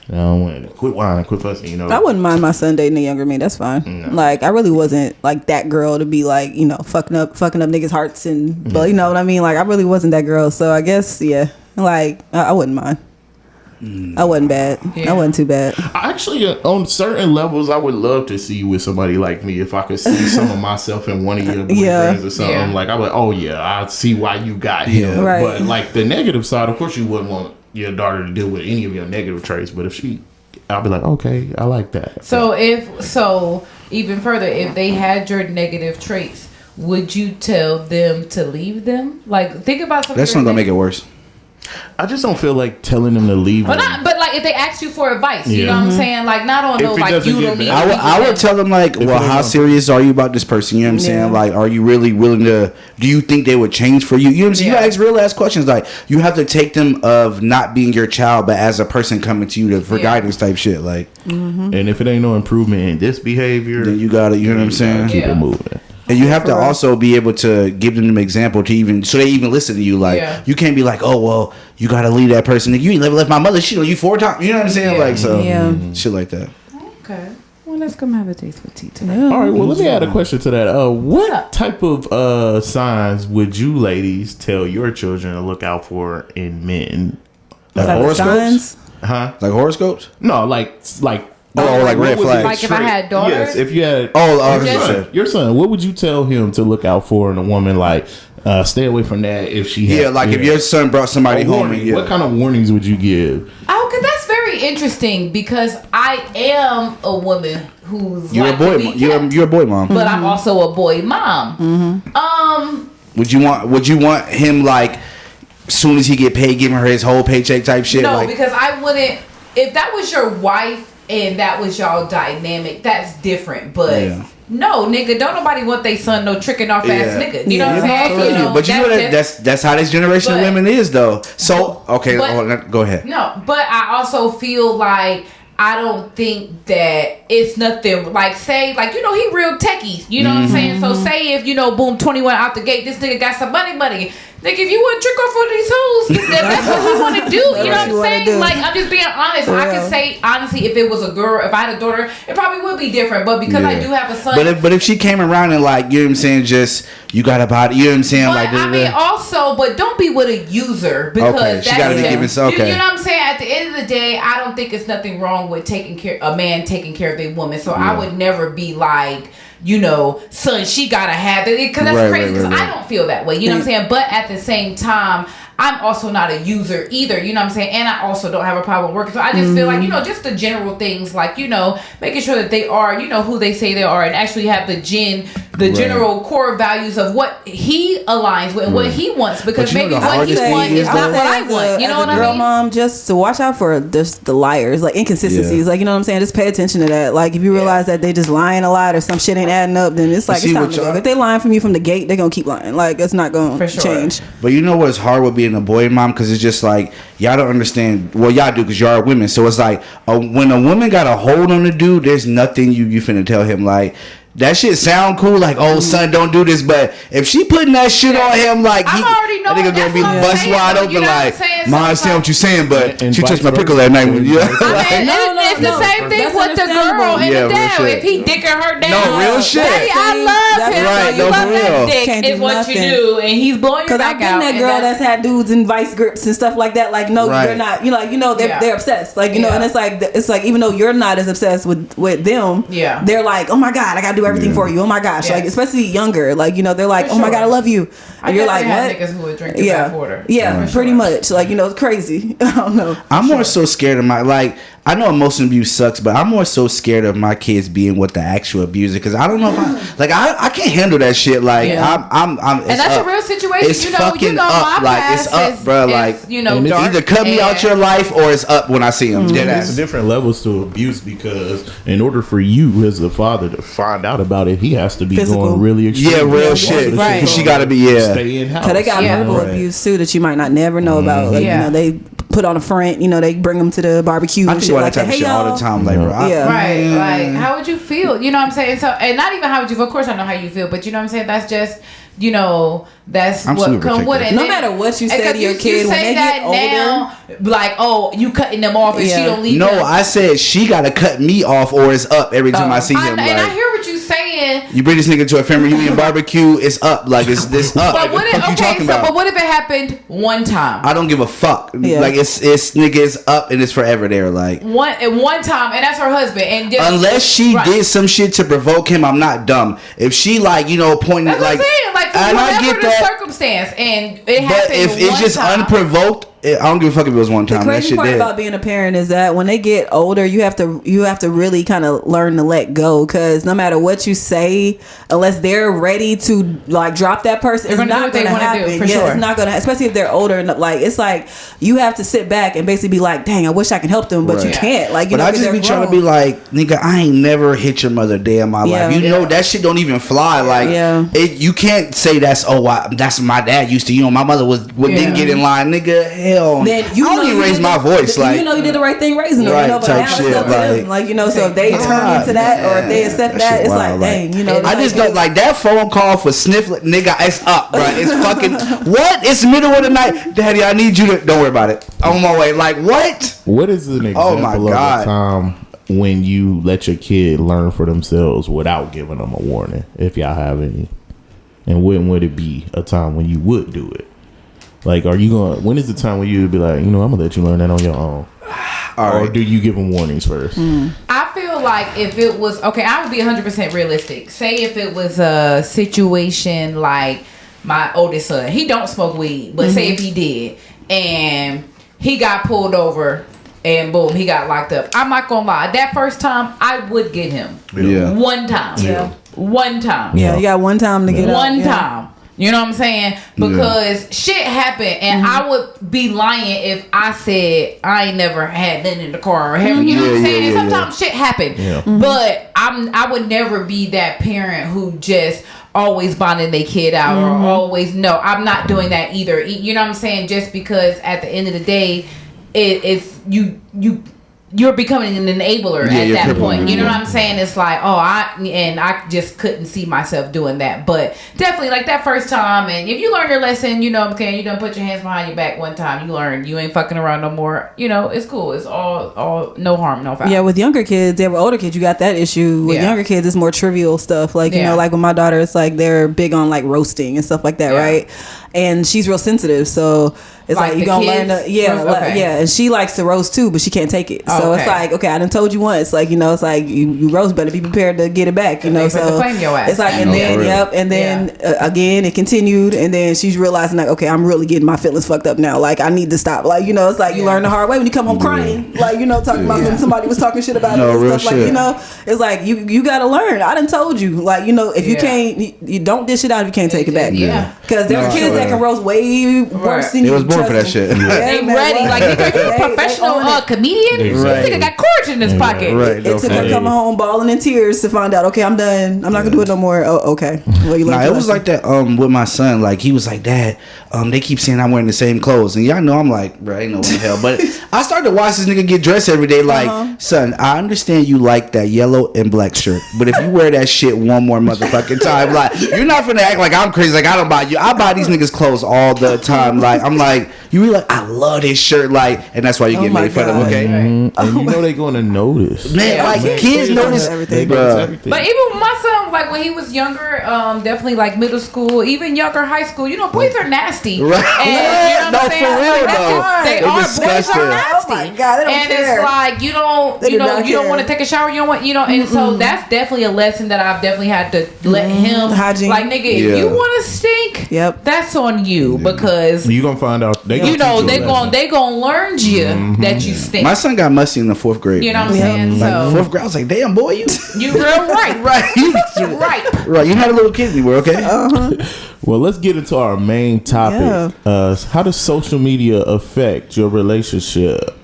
no, quit whining, quit fussing. You know, I wouldn't mind my son dating a younger me. That's fine. Like, I really wasn't like that girl to be like, you know, fucking up niggas' hearts and, but you know what I mean? Like, I really wasn't that girl. So I guess, yeah, like, I wouldn't mind. I wasn't bad. Yeah. I wasn't too bad. Actually, on certain levels, I would love to see you with somebody like me. If I could see some of myself in one of your boyfriends Yeah. or something, Yeah. like I would. Oh yeah, I see why you got him. Yeah. Right. But like the negative side, of course, you wouldn't want your daughter to deal with any of your negative traits. But if she, I'll be like, okay, I like that. So even further, if they had your negative traits, would you tell them to leave them? Like think about something. That's not gonna make it worse. I just don't feel like telling them to leave. But them. not, but like if they ask you for advice, you Yeah. know what I'm saying? Like not on If no it like doesn't you get don't need. better. to I be would tell them like, well, they how don't- serious are you about this person? You know what I'm saying? Yeah. Like, are you really willing to? Do you think they would change for you? You know what I'm saying? Yeah. You ask real ass questions. Like, you have to take them of not being your child, but as a person coming to you for Yeah. guidance type shit. Like, And if it ain't no improvement in this behavior, then you gotta, you know what I'm gotta saying? keep Yeah. it moving. And you have to For real. also be able to give them an example to even so they even listen to you. Like Yeah. you can't be like, oh well, you gotta leave that person. You ain't never left my mother. She on you 4 times. You know what I'm saying? Yeah. Like so, Yeah. shit like that. Okay. Well, let's come have a taste with tea today. All right, well, let me add a question to that. What up? type of signs would you ladies tell your children to look out for in men? What type of horoscopes? signs? Huh? Like horoscopes. No, like Oh, like red what would flags. be Like if I had daughters? Yes, if you had Oh, your Just- son, your son, what would you tell him to look out for in a woman? Like, stay away from that if she had, Yeah, like if your son brought somebody a home. warning. And, yeah. What kind of warnings would you give? Oh, cause that's very interesting because I am a woman who's You're a like boy. to be kept, You're a boy mom. but I'm also a boy mom. Would you want him like soon as he get paid, giving her his whole paycheck type shit? No, like, because I wouldn't. If that was your wife and that was y'all dynamic, that's different. But Yeah. no, nigga, don't nobody want their son no tricking off ass Yeah. nigga. You know Yeah. what I'm saying? Yeah, but you know that's how this generation of But- women is though. So okay, but- go ahead. No, but I also feel like I don't think that it's nothing like say like you know he real techie. You know what I'm saying? So say if you know boom 21 out the gate, this nigga got some money. Like if you want to trick off one of these hoes, then that's what we want to do. You know what what you I'm wanna saying? do. Like I'm just being honest. I Yeah. can say honestly, if it was a girl, if I had a daughter, it probably would be different. But because I Yeah. do have a son, But if she came around and like you know what I'm saying, just you got a body, you know what I'm saying, but like I mean, also, but don't be with a user because Okay, she that's gotta be just- giving some- okay. You know what I'm saying? At the end of the day, I don't think it's nothing wrong with a man taking care of a woman. So I would never be like, you know, son, she gotta have it because that's Right, crazy. Because right. I don't feel that way. You know what I'm saying? But at the same time, I'm also not a user either, you know what I'm saying? And I also don't have a problem working. So I just feel like, you know, just the general things like, you know, making sure that they are, you know, who they say they are and actually have the general core values of what he aligns with and what he wants because But you know maybe the what he hardest thing wants is, is not though? what I want. You know what I girl mean? mom, just to watch out for just the liars, like inconsistencies. Yeah. Like, you know what I'm saying? Just pay attention to that. Like, if you realize that they just lying a lot or some shit ain't adding up, then it's like, see it's time what to go. y'all- If they lying from you from the gate, they're going to keep lying. Like, it's not going For to sure. change. But you know what's hard with being a boy mom because it's just like y'all don't understand. Well, y'all do because y'all are women. So it's like when a woman got a hold on the dude, there's nothing you finna tell him like. That shit sound cool, like, oh, son, don't do this. But if she putting that shit on him, like, I'm already that knowing, nigga gonna that's be what I'm bust saying, wide though, open, you know what I'm like, saying? So Ma, I it's understand like- what you're saying, but And she touched my vice pickle versa. that night. And Yeah. vice versa. I mean, No, it's the same thing that's with the girl understandable. and Yeah, the real dad. shit. If he dicking her down, No, real shit. Daddy, I love That's him. right, So no, you for love real. that dick Can't is do what nothing. you do, and he's blowing your Because I've back out. been that and girl that's had dudes in vice grips and stuff like that. Like, no, Right. you're not. You know, they're Yeah. they're obsessed. Like, you know, Yeah. and it's like even though you're not as obsessed with them, Yeah. they're like, oh my god, I gotta do everything for you. Oh my gosh, Yes. like especially younger, like they're like, For oh my sure. God, I love you, I and you're like, definitely what? had niggas who would drink your bath water. Yeah, For pretty sure. much. Like it's crazy. I don't know. I'm more so scared of my I know emotional abuse sucks, but I'm more so scared of my kids being with the actual abuser because I don't know if I can't handle that shit. Like Yeah. I'm And that's up. a real situation. It's you know fucking my up. Like past it's up, is, bro. is, Like and dark either cut me out and- your life or it's up when I see him. Dead There's ass. different levels to abuse because in order for you as the father to find out about it, he has to be Physical. going really extreme. Yeah, real Yeah, shit. Right. Because she got to be stay in house. Cause they got Yeah. verbal Right. abuse too that you might not never know about. Like Yeah. they put on a front. They bring them to the barbecue I and think shit about like that type that. of Hey shit all the y'all. time. Like, bro, Yeah. Right, like how would you feel? You know what I'm saying? So, and not even how would you feel. Of course, I know how you feel, but you know what I'm saying. That's just that's I'm what super come with it. protective. And No then- matter what you and say 'cause to your kid, when say they that get older- now, like you cutting them off and she Yeah. don't leave. no, them. I said she got to cut me off or it's up every time I see him. and I Like, hear what you saying. you bring this nigga to a family reunion barbecue, it's up. Like, it's this up. But What what the if fuck you talking about? but what if it happened one time? I don't give a fuck. Yeah. Like it's nigga is up and it's forever there. Like One time, and that's her husband. And just, unless she Right. did some shit to provoke him, I'm not dumb. If she pointing That's like, what I'm saying. Like for and I whatever get the that. circumstance, and it But happened if it's one just time. unprovoked, I don't give a fuck if it was one The time. That crazy shit part dead. about being a parent is that when they get older, you have to really kind of learn to let go, because no matter what you say, unless they're ready to like drop that person, They're it's gonna do not what they going to wanna do, happen. for Yeah, sure. it's not going to, especially if they're older. And like it's like you have to sit back and basically be like, "Dang, I wish I could help them, but you Right. can't." Like, But I just be trying to be like, nigga, I ain't never hit your mother a day in my Yeah. life. You know that shit don't even fly. Like, Yeah. you can't say that's that's my dad used to. My mother didn't get in line, nigga. Hell, Then I don't even you raise did my voice. Like, you did the right thing raising them, Right, but type now shit, it's up to them. like- So if they turn into that or if they accept that, shit it's wild, like, dang, it's I like, just don't like that phone call for sniffling, nigga. It's up, bro. It's fucking what? It's middle of the night, Daddy. I need you to. Don't worry about it. On my way. Like what? What is an example Oh my of God. a time when you let your kid learn for themselves without giving them a warning, if y'all have any? And when would it be a time when you would do it? Like, when is the time when you would be like, I'm gonna let you learn that on your own? All Or right. do you give them warnings first? I feel like if it was okay, I would be 100% realistic. Say if it was a situation like my oldest son, he don't smoke weed, but say if he did and he got pulled over and boom, he got locked up. I'm not gonna lie, that first time I would get him. Yeah. One time. Yeah. One time. yeah, you got one time to get One out. Yeah. time. You know what I'm saying? Because shit happened, and I would be lying if I said I ain't never had nothing in the car or have, you know what I'm Yeah, saying? yeah, And yeah, sometimes shit happen, Yeah. but I would never be that parent who just always bonding their kid out or always no. I'm not doing that either. You know what I'm saying? Just because at the end of the day, it's you're becoming an enabler Yeah, at you're that crippling point. them, You know yeah. what I'm saying? It's like, I just couldn't see myself doing that. But definitely like that first time, and if you learn your lesson, you done put your hands behind your back one time, you learn you ain't fucking around no more. It's cool. It's all no harm, no foul. Yeah, with younger kids, with older kids, you got that issue. With Yeah. younger kids, it's more trivial stuff. Like, Yeah. like with my daughter, it's like they're big on like roasting and stuff like that, Yeah. right? And she's real sensitive, so it's Like like you the gonna learn kids? to, yeah, Okay. yeah. And she likes to roast too, but she can't take it. So it's Okay. like, okay, I done told you once, like, it's like you roast, better be prepared to get it back, They put the flame in your ass. it's like, and No, then for real. yep, and then again it continued, and then she's realizing like, okay, I'm really getting my feelings fucked up now. Like I need to stop. Like it's like you Yeah. learn the hard way when you come home crying, like talking about somebody was talking shit about No, it and real stuff shit. like it's like you gotta learn. I done told you, like if you Yeah. can't, you don't dish it out if you can't take it back. Yeah. Because there's No, kids sure. that can roast way worse Right. than They you. was born trust for that me. shit. They man, ready. what? Like you a They professional own it. comedian. This Right. nigga got courage in his pocket. Right. It took her Okay. coming home bawling in tears to find out, okay, I'm done. I'm not gonna do it no more. Oh, okay. Well, you learned Nah, your it was lesson. like that with my son. Like he was like, Dad, they keep saying I'm wearing the same clothes, and y'all know I'm like, bro, ain't no way in hell. But I started to watch this nigga get dressed every day. Like, son, I understand you like that yellow and black shirt, but if you wear that shit one more motherfucking time, like you're not finna act like I'm crazy. Like I don't buy you. I buy these niggas clothes all the time. Like I'm like, you really like, I love this shirt. Like, and that's why you get my made fun of. God. Okay, And they're going to notice. man, like Yeah. kids notice everything. They bruh. notice everything. But even with my son, like when he was younger, definitely like middle school, even younger high school. You know, boys are nasty. Right. And, you know No, what I'm saying? for real, Like, though. They They're are. Boys disgusting. are nasty. Oh my God, they don't and care. it's like you don't, They you do know, not you don't care. want to take a shower. You don't want, you know, and so that's definitely a lesson that I've definitely had to let him. Hygiene. Like, nigga, if Yeah. you want to stink, Yep. that's on you because. You gonna find out. They You know, they they gonna learn you that you stink. My son got musty in the 4th grade. You know what I'm Yeah. saying? Like So 4th grade, I was like, damn boy, you you real right, right. right. You had a little kid anywhere, okay? Well, let's get into our main topic. How does social media affect your relationship?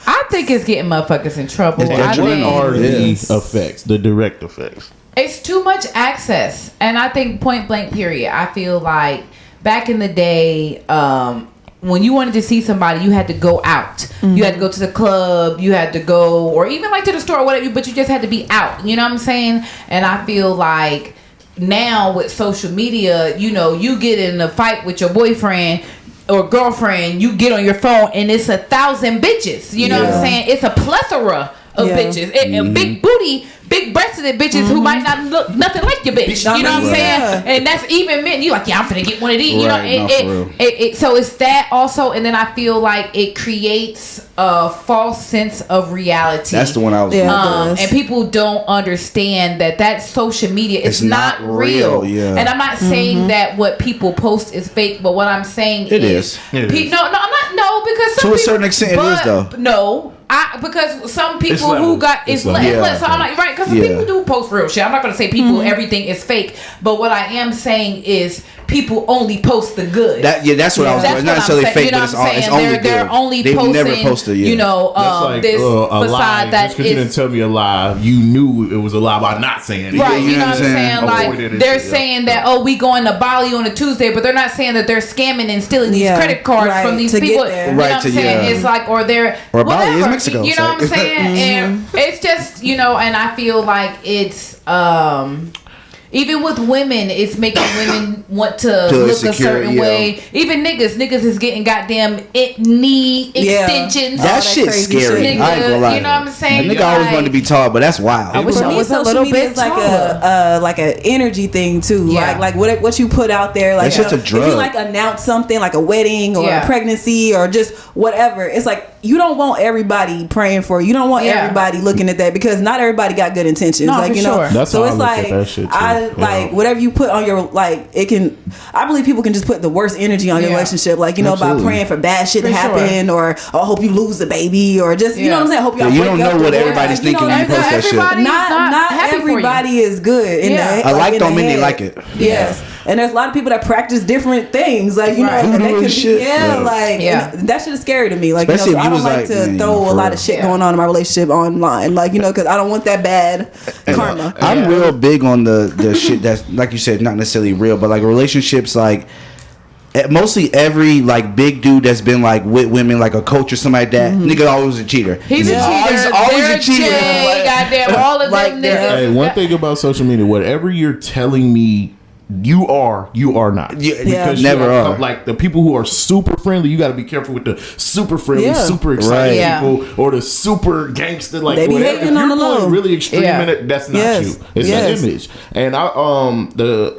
I think it's getting motherfuckers in trouble. It's I What think are Yes. the effects, the direct effects? it's too much access, and I think point blank period. I feel like back in the day, when you wanted to see somebody, you had to go out. You had to go to the club. You had to go, or even like to the store or whatever. But you just had to be out. You know what I'm saying? And I feel like now with social media, you know, you get in a fight with your boyfriend or girlfriend, you get on your phone and it's 1,000 bitches. You know what I'm Yeah. saying? It's a plethora of Yeah. bitches. And big booty, big breasted bitches who might not look nothing like your bitch. You know what I'm Right. saying? Yeah. And that's even men. You like, yeah, I'm finna get one of these. You know, Right, no, for real. so it's that also, and then I feel like it creates a false sense of reality. That's the one I was Yeah. on. And people don't understand that social media is It's not not real. real, yeah. And I'm not saying that what people post is fake, but what I'm saying It is, is. It is. No, I'm not. No, because some To a people, certain extent it is, though. No, because some people who levels. got It's it's levels. less. So I'm like, right? Because Yeah. people do post real shit. I'm not gonna say people everything is fake, but what I am saying is people only post the good. That's what I was That's doing. what Not necessarily I'm saying. fake, You know but it's, what I'm it's saying? only They're good. only They've posting, never posted, yeah. you know, That's like this a lie. facade that Just because you didn't is tell me a lie, you knew it was a lie by not saying it. right. you You know know what I'm saying? Avoided Like it, they're yeah. saying that we going to Bali on a Tuesday, but they're not saying that they're scamming and stealing these Yeah, credit cards right, from these to get people. there. You know Right, what I'm to- saying? yeah. It's like or they're Or Bali is whatever. Mexico, You know what I'm so- saying? And it's just and I feel like it's even with women, it's making women want to Feel look insecure, a certain yeah. way. Even niggas is getting goddamn knee Yeah. extensions. That that shit's crazy scary. shit. I ain't gonna lie. You know what I'm saying? A nigga always Like- wanted to be tall, but that's wild. I wish For I me, was a social little media bit is like taller. like an energy thing too. Yeah. Like what you put out there. Like That's just a if drug. you like announce something like a wedding or Yeah. a pregnancy or just whatever, it's like you don't want everybody praying for you. You don't want Yeah. everybody looking at that because not everybody got good intentions. No, like for you know, sure. That's so how I it's look at like that shit, too. I Yeah. like whatever you put on your like it can. I believe people can just put the worst energy on your Yeah. relationship. Like by Absolutely. praying for bad shit to For sure. happen or I hope you lose the baby or just you know what I'm saying. I hope y'all Yeah, you break don't up know or what whatever. everybody's You know thinking when you what I'm post that shit. Everybody- not happy for you. everybody is good in Yeah. that. A like in don't the mean they head. like it. Yes, and there's a lot of people that practice different things, like you Right. know, and Voodoo they and could shit. be, yeah, Yeah. like Yeah. and that shit is scary to me. Like Especially so if I you don't was like like, to man, throw for a lot real. of shit Yeah. going on in my relationship online, like because I don't want that bad karma. I'm real big on the shit that's like you said, not necessarily real, but like relationships, like mostly every like big dude that's been like with women, like a coach or something like that, nigga always a cheater. He's a cheater. Always They're a cheater. Jay, Like- goddamn, all of like them they're- niggas. Hey, one thing about social media, whatever you're telling me you are not. Yeah, Because never you are. Like the people who are super friendly, you got to be careful with the super friendly, Yeah. super excited Right. Yeah. people, or the super gangster. Like They be whatever. hating If you're on the low. going really extreme Yeah. in it, that's not Yes. you. It's Yes. an image. And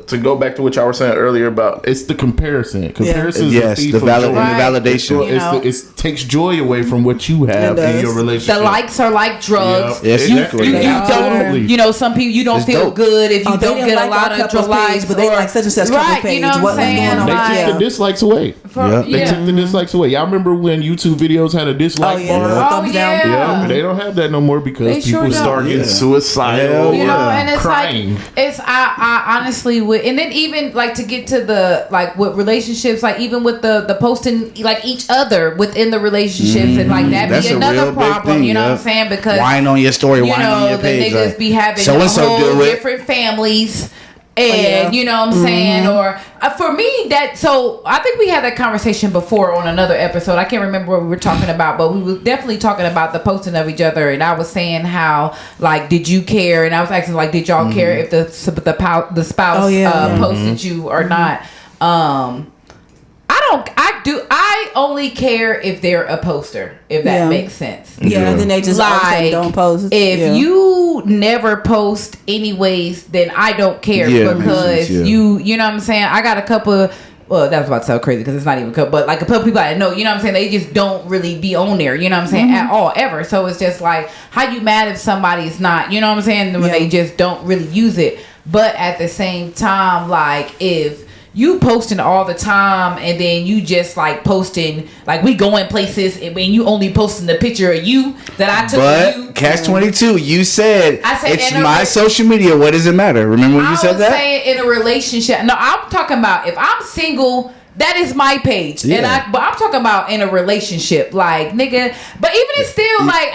to go back to what y'all were saying earlier about it's the comparison. Comparison is Yes, the thief the of joy. Right. validation. You know. It takes joy away from what you have It in does. your relationship. The likes are like drugs. Yeah. Yes, You, exactly. you They are. don't, some people you don't It's feel dope. good if you Oh, they don't didn't get like a lot our of couple's likes, page, but they like such and such couple's right? You know page. what I'm What was saying? going on? They Like, took the dislikes away. Yep. They yeah. took the dislikes away. Y'all remember when YouTube videos had a dislike Oh, yeah. bar? Yeah. Oh Thumbs down. yeah. Yeah, they don't have that no more because They people sure don't. start getting Yeah. suicidal. You or know, and it's crying. like it's I honestly would, and then even like to get to the like with relationships, like even with the posting like each other within the relationships, and like that That's be a another real big problem. thing, You know yeah. what I'm saying? Because Whine on your story, you whine on know your the page. niggas like, be having so a and so whole do it. different families. And yeah. you know what I'm saying, or for me that. So I think we had that conversation before on another episode. I can't remember what we were talking about, but we were definitely talking about the posting of each other. And I was saying how like, did you care? And I was asking like, did y'all care if the spouse Oh, yeah. posted you or not? I only care if they're a poster, if that Yeah. makes sense. Yeah, then they just all of a sudden Like, don't post. if Yeah. you never post anyways, then I don't care Yeah, that makes because sense, yeah. you know what I'm saying? I got a couple. Well, that was about to sound crazy because it's not even a couple, but like a couple people I know, you know what I'm saying? They just don't really be on there, you know what I'm saying, at all, ever. So it's just like, how you mad if somebody's not, you know what I'm saying, when Yeah. they just don't really use it. But at the same time, like, if you posting all the time and then you just like posting, like we going places and when you only posting the picture of you that I took of you. But catch 22, you said, I said it's in a my social media. What does it matter? Remember when you said was that? saying in a relationship. No, I'm talking about if I'm single, that is my page. Yeah. But I'm talking about in a relationship, like nigga. But even it's still like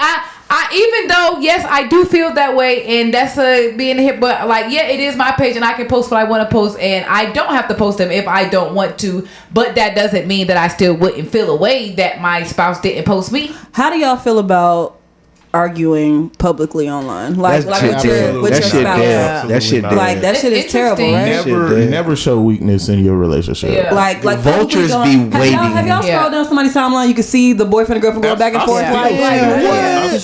I even though yes I do feel that way and that's being hit, but like yeah it is my page and I can post what I want to post and I don't have to post them if I don't want to. But that doesn't mean that I still wouldn't feel a way that my spouse didn't post me. How do y'all feel about arguing publicly online? Like That with shit your that shit spouse. dead. That shit Absolutely dead. Like that It's shit is terrible, interesting. right? Never, Shit, never show weakness in your relationship. Yeah. Like Vultures publicly be going- Have waiting. y'all Yeah. scrolled down somebody's timeline? You can see the boyfriend and girlfriend going back and forth. Yeah. Like,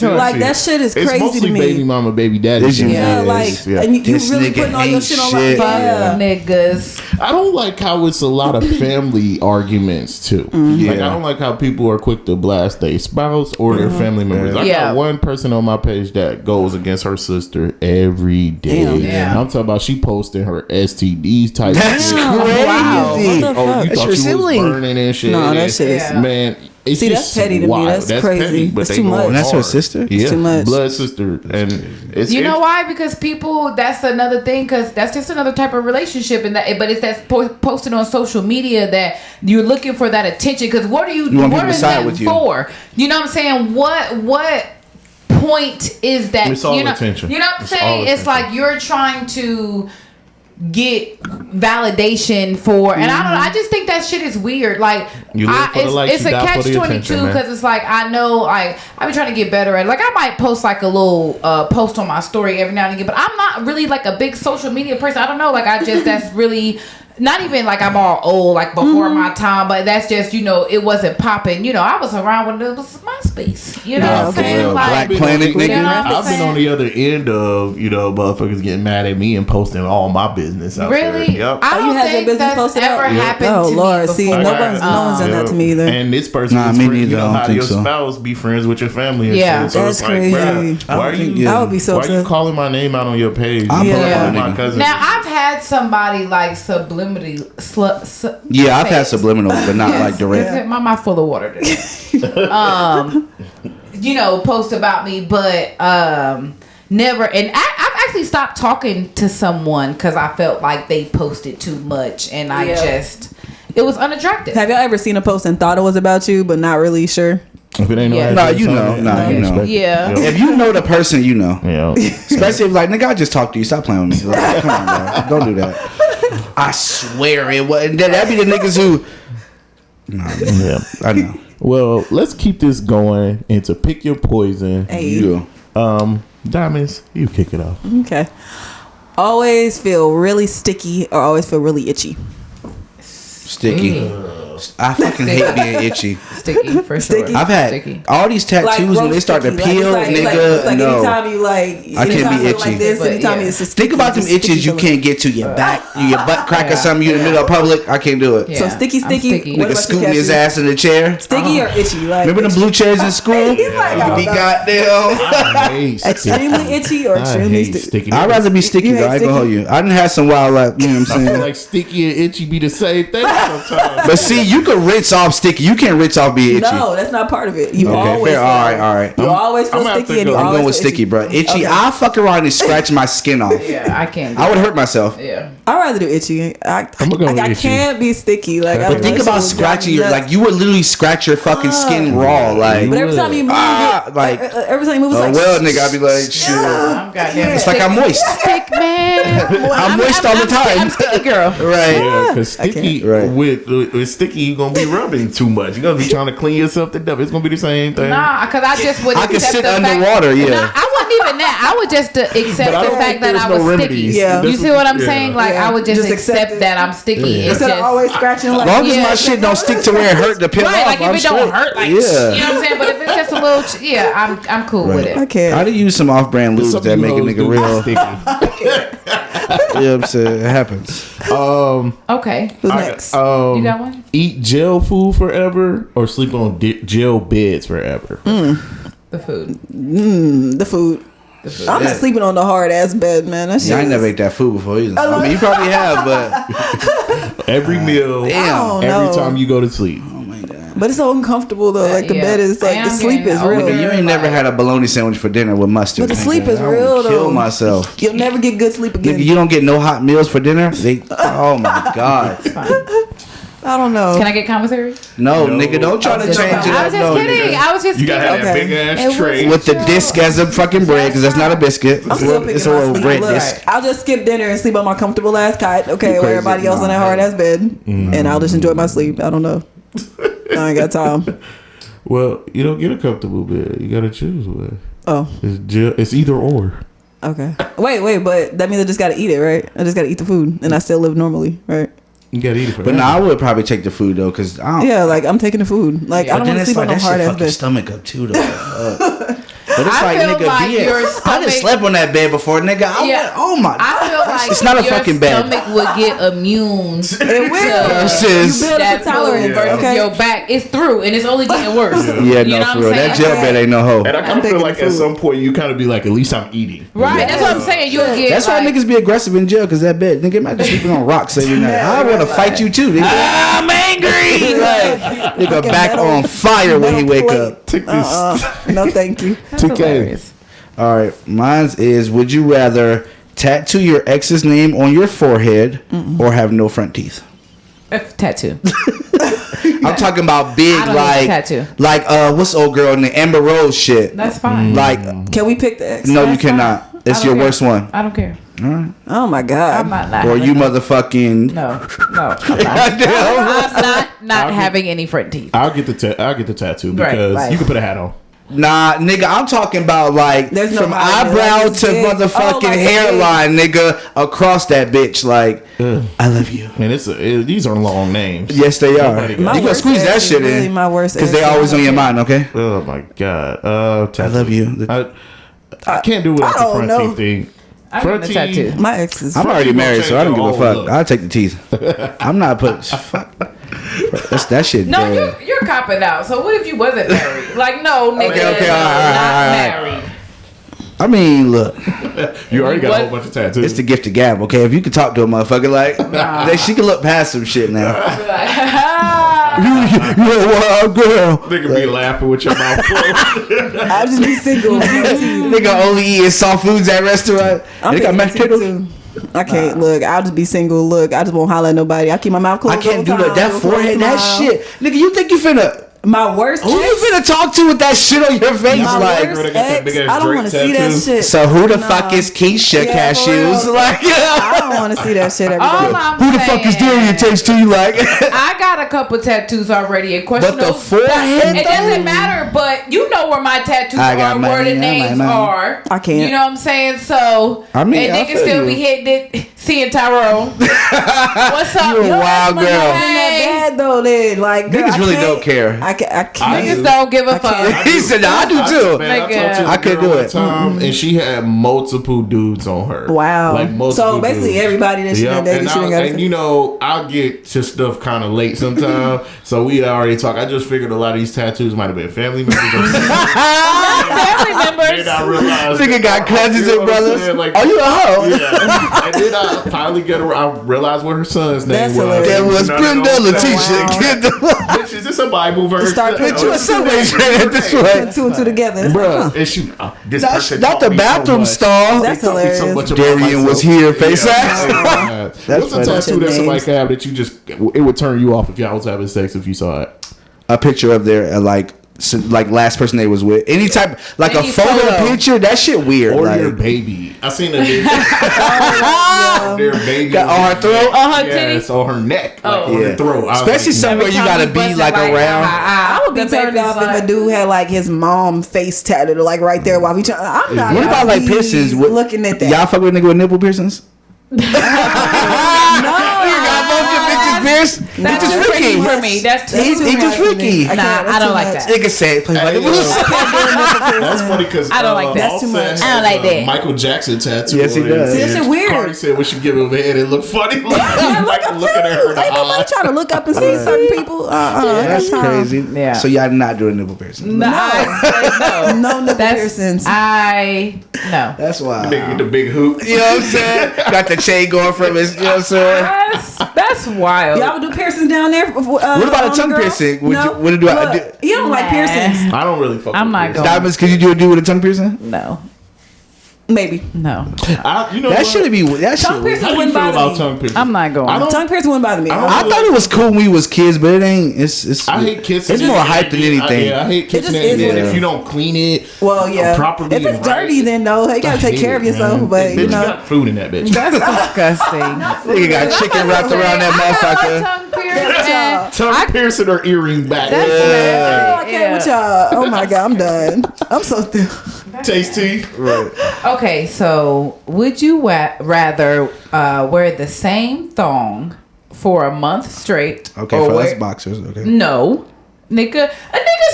Yeah. like that shit is It's crazy mostly to me. baby mama, baby daddy. This shit. is- Yeah, Yes, like, yeah. and you This really nigga putting all your ain't shit on shit. like, Fuck niggas. I don't like how it's a lot of family arguments too. Like Yeah. I don't like how people are quick to blast their spouse or their family members. I Yeah. got one person on my page that goes against her sister every day. Damn. Yeah. I'm talking about she posting her STDs type. That's shit. crazy. Wow. What the Oh, you fuck? thought That's you your was sibling. burning and shit. No, that And- shit is. Yeah. Man, it's See, that's just petty to me. wild. That's crazy. Petty, but That's they too go much. And that's her hard. sister? Yeah, Too much. blood sister, and it's You know why? Because people, that's another thing. Because that's just another type of relationship, and that. But it's that posted on social media that you're looking for that attention. Because what are you? You want what people to is side that with you. for? You know what I'm saying? What point is that? It's all you know, attention. You know what I'm It's saying? all It's attention. like you're trying to get validation for, and I don't know. I just think that shit is weird. Like, You live for the likes, it's you a die for catch the 22 attention, man. because it's like I know like I've been trying to get better at. Like I might post like a little post on my story every now and again, but I'm not really like a big social media person. I don't know. Like I just that's really. Not even like I'm all old, like before my time, but that's just, you know, it wasn't popping. You know, I was around when it was MySpace. You know Yeah, what I'm for saying? real. Like, Black Planet, you know nigga. what I'm I've been saying? on the other end of, you know, motherfuckers getting mad at me and posting all my business out there. Really? Yep. I Oh, you don't had your think business that's posted ever out? happened Oh, to Lord. me See, before. no one's done that to me either. And this person Nah, is me friend, you neither. know I don't how think your so. spouse be friends with your family and Yeah. shit. So That's it's like, crazy. bruh, I why don't you, think- yeah. I would be so why you upset. calling my name out on your page? I'm You pulling know, my my nigga. cousin. Now I've had somebody like subliminally Yeah, I've had subliminal, but not like direct. Is it my mouth full of water today? You know, post about me, but never. And I've actually stopped talking to someone because I felt like they posted too much, and I just it was unattractive. Have y'all ever seen a post and thought it was about you, but not really sure? If it ain't no Yeah. address Nah, you on know. it, Nah, I you know. respect it. Yeah. Yep. If you know the person, you know. Yeah. Especially if like, nigga, I just talked to you. Stop playing with me. Like, come on, bro. Don't do that. I swear it was. That'd be the niggas who. Nah, Yeah. I know. Well, let's keep this going into pick your poison. Hey. You. Diamonds, you kick it off. Okay. Always feel really sticky or always feel really itchy. Sticky. I fucking hate being itchy. Sticky for sure. Sticky. I've had Sticky. all these tattoos when they start to sticky. peel, Like, it's nigga. it's like no. anytime you like, I can't anytime be you itchy. like this, But, anytime yeah. it's a Think about them just sticky itches you feeling. can't get to your back, your butt crack or Yeah. something. You in the middle of public. I can't do it. Yeah. So sticky, I'm sticky. sticky. What Nigga about you, scooting his Cassie? ass in the chair. Sticky or itchy? Like Remember the blue chairs in school? He's like, You oh, be no. goddamn. I hate sticky. Extremely itchy or I extremely hate sticky? sticky. I'd rather be sticky You though. I hate ain't gonna hold sticky? you. I done had some wild, like, you know what I'm I feel saying? like sticky and itchy be the same thing sometimes. But see, you can rinse off sticky. You can't rinse off being itchy. No, that's not part of it. You Okay, always fair. feel, All right. You always feel I'm gonna have sticky to and you go. I'm always going with feel sticky, itchy. bro. Itchy. Okay. I'll fuck around and scratch my skin off. Yeah, I can't. I would hurt myself. Yeah. I'd rather do itchy. I'm gonna go with I itchy. can't be sticky. Like, I But don't Think know, about shit would scratching your, drive me nuts. like, you would literally scratch your fucking skin raw. Like, But every time you move, like, every time you move, it's oh like, well, nigga, I'd be like, shit. I'm goddamn. It's like I'm moist. Stick man. I'm moist all the time. I'm sticky girl. Right. Yeah, because I sticky can't. Right. with sticky sticky, you're gonna be rubbing too much. You're gonna be trying to clean yourself to death. It's gonna be the same thing. Nah, because I just would. I can accept sit the fact- underwater, yeah. Nah, I wouldn't even that. I would just accept But I the don't fact think that there's I no was remedies. sticky. Yeah. You see what I'm Yeah. saying? Like Yeah. I would just Just accept accept it. that I'm sticky. Yeah. It's Instead just of always scratching like, As long as yeah, my shit don't stick to where it hurt to peel right. off, Like if I'm it don't straight. hurt, like yeah. you know what I'm saying. But if it's just a little, I'm cool with I it. can't. I did use some off-brand lubes Some that of make a you hoes nigga do real. be sticky. You know what I'm saying? It happens. Okay, Who's I next? got, you got one. Eat jail food forever or sleep on jail beds forever. The food. The food. I'm not sleeping on the hard ass bed, man. That shit Yeah, I ain't is- never ate that food before either. I mean, you probably have, but Every meal, damn. don't every know. time you go to sleep. Oh my god. But it's so uncomfortable though. Like the Yeah. bed is like And the I'm sleep getting is real. older. Nigga, you ain't never had a bologna sandwich for dinner with mustard. But the nigga. sleep is I would real, though. Kill myself. You'll never get good sleep again. Nigga, you don't get no hot meals for dinner? Oh my god. I don't know. Can I get commissary? No, No. nigga, don't try to just change it kidding. I up. was just No, kidding. nigga. I was just You gotta have kidding. that Okay. big ass It was- tray. With the disc as a fucking bread, because that's not a biscuit. I'm It's a still little, it's a picking my little sleep. bread Look, disc. I'll just skip dinner and sleep on my comfortable ass cot. Okay, You where crazy. everybody else on that Nah, hard ass bed, and I'll just enjoy my sleep. I don't know. I ain't got time. Well, you don't get a comfortable bed. You gotta choose one. Oh, It's either or. okay. Wait, but that means I just gotta eat it, right? I just gotta eat the food, and I still live normally, right? You gotta eat it forever. But no, I would probably take the food though, because I don't. Yeah, like I'm taking the food. Like Yeah. I But don't then want to it's sleep on like no that hard shit ass fuck your bed. stomach up too though. But it's I like, feel nigga, like BS. your I just stomach- slept on that bed before, nigga. Oh my. I feel like It's not a your fucking bed. stomach would get immune. It will. Versus- You build up That a tolerance, food versus okay? your back. It's through and it's only getting worse. Yeah, You no, know what for I'm real. That saying? jail bed ain't no hoe. And I kind I'm of feel taking like the at food. some point you kind of be like, at least I'm eating. Right, that's what I'm saying. You'll get That's why like, niggas be aggressive in jail, because that bed, nigga, imagine sleeping on rocks every night. I want to fight you too, nigga. I'm angry. Like, nigga, Fucking back metal- on fire when he metal wake plate. up. Take this. No, thank you. That's 2K. hilarious. All right, mine is: would you rather tattoo your ex's name on your forehead or have no front teeth? Tattoo. I'm talking about big, I don't like, need a tattoo. like what's the old girl named Amber Rose shit? That's fine. Like, Can we pick the X? no, you That's fine. cannot. I It's don't your care. worst one. I don't care. Oh my god. I'm not. Or having you it. motherfucking. No. I'm not having any front teeth. I'll get the tattoo Right, because right. you can put a hat on. Nah, nigga, I'm talking about like There's no from hiding, eyebrow like, it's to big. motherfucking Oh, like hairline, nigga, across that bitch. Like, I love you. And these are long names. Yes, they are. Nobody You got My gonna worst squeeze that ex is shit really in my worst because ex. they always on your mind. Okay, Oh my god. I Tattoo. love you. I can't do without I the don't front know. teeth thing. I'm Front getting a teeth. tattoo. My ex is. I'm already teeth married, gonna so I don't change give a your whole fuck. look. I'll take the teeth. I'm not putting. Fuck. That's that shit. No, bad. you're copping out. So what if you wasn't married? Like, no, nigga, Okay, no, all right, not all right. married. I mean, look, You already got What? a whole bunch of tattoos. it's the gift of gab. Okay, if you can talk to a motherfucker, like, she can look past some shit now. You're a wild girl. Nigga be laughing with your mouth closed. I'll just be single. with my teeth. Nigga only eating soft foods at restaurant. I'm They got picking mashed teeth, potatoes. too. I can't look. I'll just be single. Look, I just won't holler at nobody. I keep my mouth closed. I can't do all the that. That time, forehead, that smile. shit. Nigga, you think you finna. My worst. Who you ex- finna talk to with that shit on your face? My Like, worst girl that got that ex. big ass I don't Drake want to see that tattoo. shit. so who the Nah. fuck is Keisha Yeah, for Cashews? real. Like, I don't want to see that shit every All day. I'm who the fuck is saying- Darian takes to you? Like, I got a couple tattoos already. And question But the forehead, it though? doesn't matter. But you know where my tattoos I got are, where money, the I names got money. are. I can't. You know what I'm saying? So I mean, and I they can feel still you. be hitting it. Seeing Tyrone. What's up? You a Yo, wild that's my girl. Ain't that bad though, then like girl, Niggas I really can't- don't care. I can't. Niggas don't give a I can't. fuck. He said, "Nah, I do too." Man, I talked to Nigga. a I couldn't girl do one it. time, and she had multiple dudes on her. Wow. Like multiple So basically dudes. everybody that she done dated, and, she done I, got and you know, I'll get to stuff kind of late sometimes. So we already talked. I just figured a lot of these tattoos might have been family members. Family members. Then I realized Nigga got cousins you know and what I'm brothers. saying? Like, Are you a hoe? yeah. And then I finally I realized what her son's name That's was. hilarious. That was None of Brenda those Letitia. Wow. Get the Bitch, is this a Bible verse? Start putting Put you a subway train at this way. two and two together. It's like, huh. Bruh, and she, this Not, person not taught the me so bathroom much. stall. That's They taught me so hilarious. much about Darian was myself. here, face ass. What's a funny. tattoo that Names. somebody could have that you just it would turn you off if y'all was having sex if you saw it? A picture of their like like last person they was with. Any type like Any a photo picture, that shit weird. Or like, your baby. I seen a video. Their baby Got on her throat? On her yes, titty? on her neck, like Oh. on her throat. I was especially like, somewhere you gotta be like around. I would be turned off if a dude had like his mom face tatted like right there while we trying. I'm not. What about like be piercings? What, looking at that? Y'all fuck with a nigga with nipple piercings? no. That's That's just too freaky freaky. for me. That's too He's too just much for me. freaky. I Nah, can't, that's I don't too like much. that. Nigga said, play Hey, like that's funny because I don't like that. That's too much. I don't like that. Michael Jackson tattoo. Yes, he on does. it. See, that shit weird. Cardi said we should give him a head. It looked funny. Like looking at her in the Ain't nobody eye. trying to look up and see certain people. That's crazy. Yeah. So y'all not doing nipple piercing. No. No. No nipple That's piercings. No. That's why. The big hoop. You know what I'm saying? Got the chain going from his. You know what I'm saying? That's wild. Y'all would do piercings down there? What about a tongue piercing? Would you- what do I do? You don't like Nah. piercings? I don't really fuck I'm with not this. going. Diamonds? Could you do a dude with a tongue piercing? No. Maybe. No. You know That what? should be. That Tongue shit. piercing How do you wouldn't feel bother about me. tongue piercing? I'm not going. I don't- Tongue piercing wouldn't bother me. I don't- I thought it was cool when we was kids, but it ain't. It's. I hate kissing. It's more hype than anything. I hate kissing just it. is what And it if is. you don't clean it Well, yeah. properly, If it's and right, dirty, then no. You gotta I take hate care of it, yourself. man. But Bitch, you know, got food in that bitch. That's disgusting. Nigga got chicken wrapped around that motherfucker. Tongue piercing. Tongue piercing or earring back. That's oh, I can't Yeah. with y'all. Oh my god, I'm done. I'm so through. Tasty. Right. Okay, so would you rather wear the same thong for a month straight? Okay, or for us wear- boxers. Okay. No. Niggas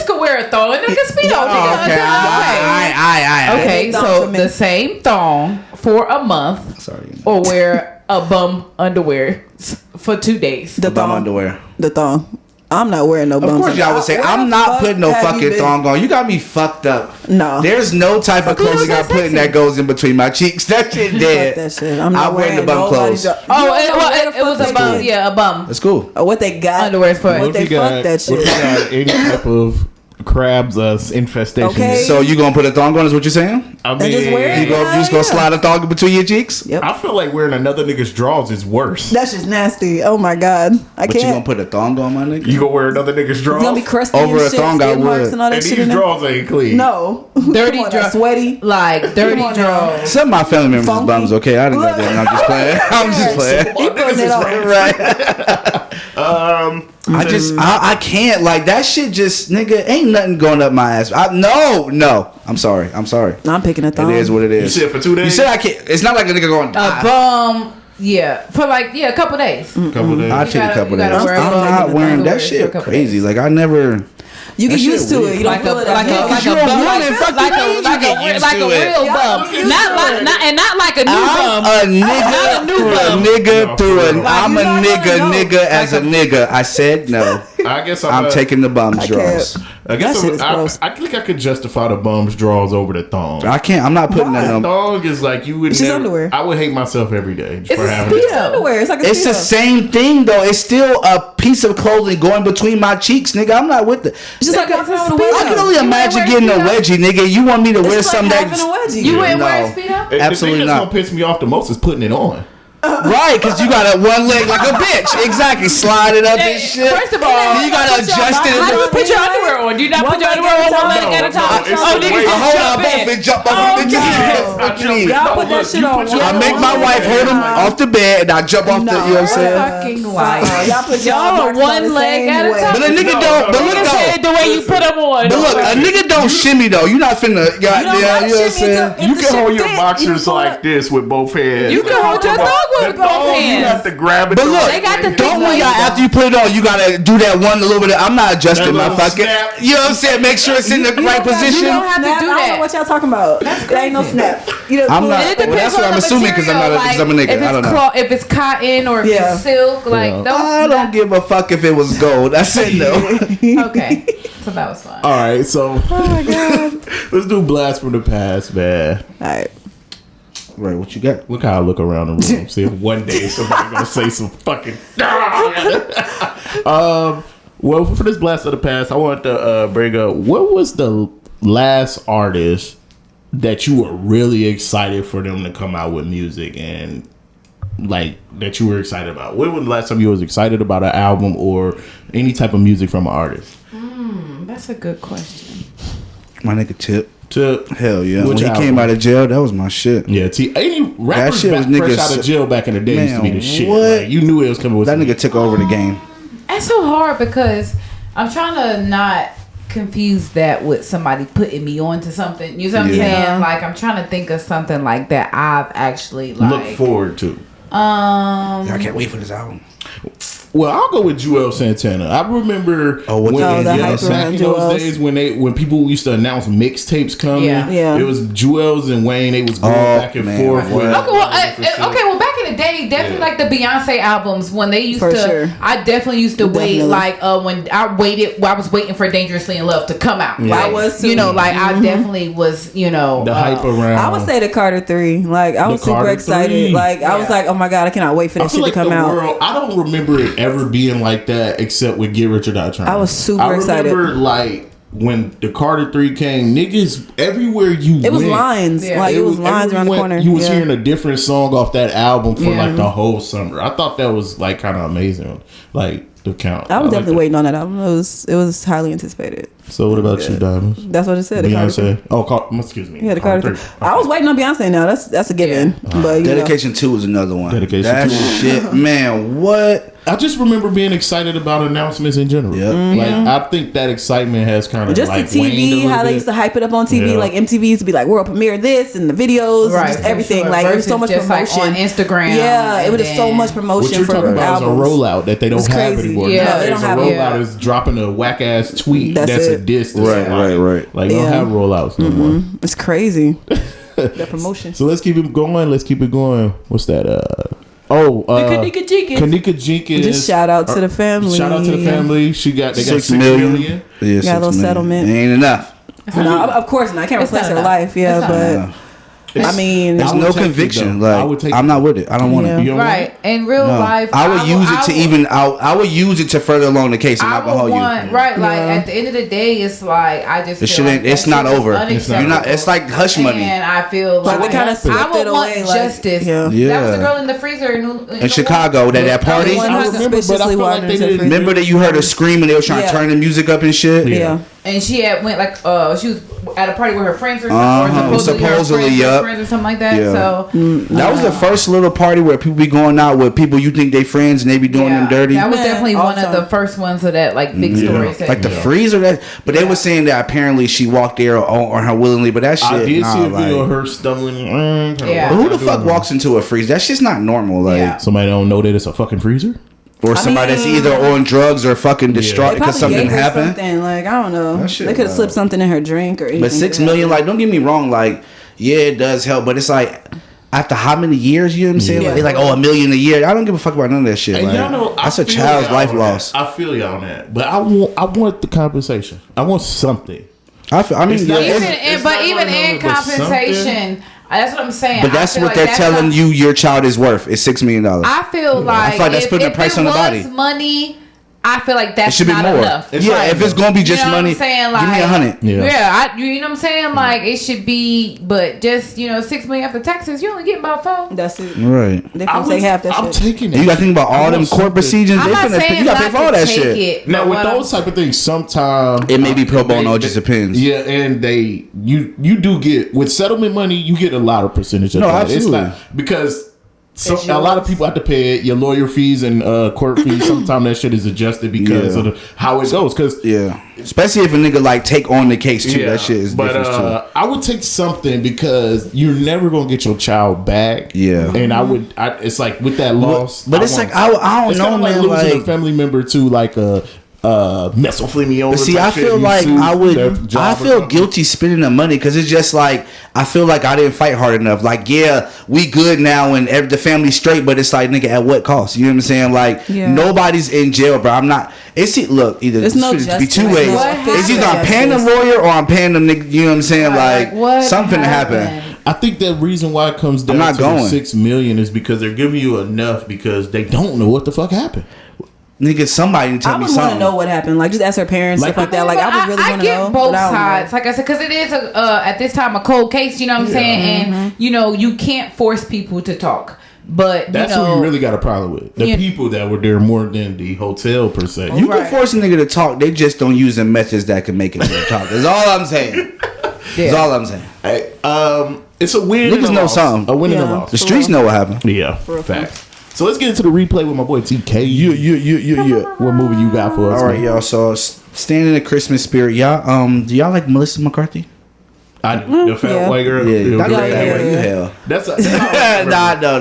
could wear a thong. Niggas speedo. Oh, okay. Aye. Okay, Thongs so for me. the same thong for a month Sorry. or wear a bum underwear for 2 days. The Bum thong. underwear. The thong. I'm not wearing no Of bums. course, y'all would say Where I'm the not fuck putting no have you fucking been? thong on. You got me fucked up. No. There's no type of clothing I put in that goes in between my cheeks. That shit Fuck dead. that shit. I'm not wearing the bum nobody's- clothes. You Oh, don't know where the it fuck was they a bum. did. Yeah, a bum. That's cool. Or what they got. Underwear for it. What they fuck that What if you shit. got any type of crabs infestation? Okay. So you gonna put a thong on? Is what you're saying? I And just wear mean, it. You just gonna Yeah. slide a thong between your cheeks? Yep. I feel like wearing another nigga's drawers is worse. That's just nasty. Oh my god. I But you gonna can't. put a thong on, my nigga? You gonna wear another nigga's drawers? It's gonna be crusty Over and a shit, thong, I skin marks would. and all that And shit these in there. drawers ain't clean. No. Dirty Come on, draw- sweaty. Like dirty Come on now. drawers. Some of my family members Funky. is bums. Okay, I didn't go there. I'm just playing. I'm just playing. He putting it on. Right. I can't like that shit. Just nigga, ain't nothing going up my ass. No. I'm sorry. No, I'm picking a thong. It is what it You is. said for 2 days? You said I can't. It's not like a nigga going. A bum. Yeah, for like a couple days. Couple days. I You take a gotta- couple you days. gotta wear a I'm bum. not wearing Underwear that for a shit. couple Crazy. days. Like I never. You get That shit used to weird. it. You don't Like a feel it like as a much. like you're a a bum, woman, like fuck like you, a you like get a used like a to it. real bum, get used not to like it. not a new I'm bum. a nigga Not a new through a bum. nigga No, through for an. real. I'm a Like, you nigga don't know. nigga as a nigga. I said no. I guess I'm taking the bums draws. I guess That shit is gross. I think I could justify the bum's drawers over the thong. I can't. I'm not putting that The on. thong is like you would It's just never. underwear. I would hate myself every day It's for a having. speedo. Underwear. It's like a It's the speedo. same thing though. It's still a piece of clothing going between my cheeks, nigga. I'm not with it. It's just like That's having a a speedo. I can wedgie. only You imagine wanna getting wear a a wedgie, nigga. You want me to wear It's like something having a that wedgie. You wouldn't No. wear a speedo? The thing Absolutely that's not. gonna piss me off the most is putting it on. right? Because you got a one leg like a bitch. Exactly. Slide it up and shit. First of all, you gotta adjust it. how do you put your underwear on? Do you not put your underwear on one leg at a time? No, it's Oh, the niggas way- just Hold on, jump both in. and jump Oh, up. Bitch, no. what you mean? Y'all put that shit on. I make my wife hold him off the bed and I jump off the. You know what I'm saying? Fucking life. Y'all put Y'all y'all are one leg at a time. But a nigga No, don't. But no, look Nigga though. said the way you put them on. But look, a nigga don't shimmy though. You not finna. Goddamn. You know what I'm saying? You can hold your boxers like this with both hands. You can hold your thong with The both thong, You hands. have to grab it. But the look, They got the don't thing when y'all like after you put it on, you gotta do that one little bit. I'm not adjusting That my little fucking. snap. You know what I'm saying? Make sure it's in the right position. You don't have to Snap, do I don't know that. what y'all talking about. There ain't no snap. You know, I'm pull not- it. And it depends Well, that's what on I'm the assuming 'cause I'm not a- material, 'cause I'm a nigga. If I it's don't know. if it's cotton or if Yeah. it's silk, like those. I don't give a fuck if it was gold. I said no. Okay, so that was fun. All right, so Oh my god. let's do blast from the past, man. All right. Right, what you got? Look how I look around the room. See if one day somebody gonna say some fucking. Well, for this blast of the past, I want to bring up what was the last artist that you were really excited for them to come out with music and like that you were excited about. When was the last time you was excited about an album or any type of music from an artist? That's a good question. My nigga Tip. To Hell yeah. Which When he album? came out of jail, that was my shit. yeah, any rappers shit was back fresh niggas- out of jail back in the day used to be the Man, shit. what? Like, you knew it was coming with That some nigga took over the game. That's so hard because I'm trying to not confuse that with somebody putting me on to something. You know what I'm Yeah. saying? Like I'm trying to think of something like that I've actually look like. forward to. I can't wait for this album. Well, I'll go with Joel Santana. I remember Oh, what when, the- Oh, the hype back around in Joel's. those days when people used to announce mixtapes coming. Yeah. Yeah. It was Joel's and Wayne. They was going back and man, forth. what? With Okay, well, back in the day, definitely Yeah. like the Beyonce albums when they used For to. sure. I definitely used to wait, Definitely. like when I waited. Well, I was waiting for Dangerously in Love to come out. Yeah. Like, I was too. you know, like I definitely was, you know, the hype around. I would say the Carter 3. Like I was super Carter excited. 3. Like I was Yeah. like, oh my god, I cannot wait for I this feel shit like to come the out. world. I don't remember it ever being like that except with Get Rich or Die Trying. I was super excited. I remember like when the Carter 3 came, niggas everywhere you It was went, lines. Yeah. Like it was lines around the everywhere corner. you was Yeah. hearing a different song off that album for Yeah. like the whole summer. I thought that was like kind of amazing. Like the count. I was like definitely that. waiting on that album. It was highly anticipated. So what about you, Diamonds? That's what it said. the Carter 3. Beyonce. Oh, excuse me. Yeah, the Carter 3. I was waiting on Beyonce now. That's a given. But you know. Dedication 2 is another one. Dedication that 2. shit, man, what? I just remember being excited about announcements in general. Yep. Like I think that excitement has kind of Just like the waned a TV, little how they bit. used to hype it up on TV. Yeah. Like MTV used to be like world premiere this and the videos and just for everything. sure. Like it was so Versus much just, promotion like, on Instagram. Yeah, it and was just so then- much What promotion you're for talking about albums. is a rollout that they don't It's have crazy. anymore. Yeah. Now No, they there's don't a have it. rollout is dropping a whack ass tweet That's that's a it. diss. to Right, somebody. right. Like you don't Yeah. have rollouts no more. It's crazy. That promotion. So let's keep it going. Let's keep it going. What's that? Kanika Jenkins. Kanika Jenkins. Just shout out to the family. Shout out to the family. They got 6 million. Yeah, Got a little settlement. It ain't enough. No, of course not. I can't It's replace not her enough. life. Yeah, It's not but enough. I mean, There's I would no take it, conviction. though. I would Like take I'm not with it. I don't want Yeah. it. You don't want Right. In real No. life, I would use it to even. I would use it to further along the case. I'm I not gonna would hold want you. right. Like Yeah. at the end of the day, it's like I just This feel shit like ain't. It's that not shit is over. unacceptable. You're not. It's like hush money. And I feel Like, like they kinda swept I would it want away, like, justice. yeah. That was Yeah. the girl in the freezer In Chicago, that party. One I who's remember, but I suspiciously feel like wandering they to the didn't. freezer. Remember that you heard her scream and they were trying Yeah. to turn the music up and shit. Yeah. And she had went like she was at a party with her friends or something, Uh-huh. or supposedly, Supposedly, her friends, yup. friends or something like that. Yeah. So That was the first little party where people be going out with people you think they friends and they be doing them dirty. That was Man, definitely one of awesome. the first ones of that like big stories. that- Like the freezer, that. But they were saying that apparently she walked there on her willingly. But that shit, I did nah, see a video like- of her stumbling. Yeah. But who the fuck walks into a freezer? That shit's not normal. Like, Yeah. Somebody don't know that it's a fucking freezer. or somebody that's mean- either on drugs or fucking distraught They because probably something gave her happened. something. Like I don't know. That shit They could have wild. slipped something in her drink or anything. But 6 million, like, don't get me wrong, like, yeah, it does help, but it's like after how many years? You know what I'm saying? Yeah. Like, they're like, oh, $1 million a year. I don't give a fuck about none of that shit. And Like, y'all know, that's I a feel child's y'all life on loss. that. I feel y'all on that, but I want the compensation. I want something. I mean, It's yeah, not- it's- Even it's but not even gonna in help, but compensation, that's what I'm saying. but I that's feel what like they're that's telling not- you your child is worth. It's $6 million. I feel like, feel like that's putting a price if on the it body. was money, I feel like It that's should be not more. enough. It's Yeah, right. if it's gonna be just You know what money, I'm saying? give me Like- 100. Yeah. Yeah, you know what I'm saying? Like it should be, but just 6 million after taxes, you only get about 4. That's it. Right. They can take half that I'm shit. taking it. And you got to think about all I them want court something. procedures. I'm They not finna, saying you got to pay for all that shit. It, Now but with what I'm- those type of things, sometimes It may be pro bono, it just depends. Yeah, and you do get with settlement money, you get a lot of percentage of No, that. absolutely. It's not because It's a lot of yours. people have to pay it. Your lawyer fees and court fees. Sometimes that shit is adjusted because Yeah. of how it goes. Because Yeah. Especially if a nigga like take on the case too. That shit is but different too. I would take something because you're never gonna get your child back. Yeah. and it's like with that loss. But it's like, I don't it's know, kinda like man, losing like- a family member to like a mesothelioma. But see, type I shit. feel You like sue their I job or feel something. guilty spending the money because it's just like I feel like I didn't fight hard enough. Like, yeah, we good now and the family's straight, but it's like, nigga, at what cost? You know what I'm saying? Like, Yeah. nobody's in jail, bro. I'm not. Look, either There's no it's be justice. two ways. No It's either I'm justice. paying the lawyer or I'm paying them nigga. You know what I'm saying? Like, what something happened? happened. I think the reason why it comes down not to going. 6 million is because they're giving you enough because they don't know what the fuck happened. Nigga, somebody need to I tell me would want to something. know what happened. Like just ask her parents, Like, stuff like that. Like I would really want to get know. both but I don't know. sides, like I said, because it is at this time a cold case. You know what I'm saying? And you can't force people to talk. But That's you know, what you really got a problem with. The Yeah. people that were there more than the hotel per se. You Right. can force a nigga to talk. They just don't use the methods that can make a nigga talk. That's all I'm saying. That's all I'm saying. Hey, it's a win. Niggas and a know loss. something. A win and a Yeah. loss. The streets know what happened. Yeah, facts. So let's get into the replay with my boy TK. Yeah. What movie you got for us? All right, man? y'all. So staying in the Christmas spirit, y'all. Do y'all like Melissa McCarthy? I do. The fat Yeah. white girl. Yeah, The that's girl fat that white. way. You hell. That's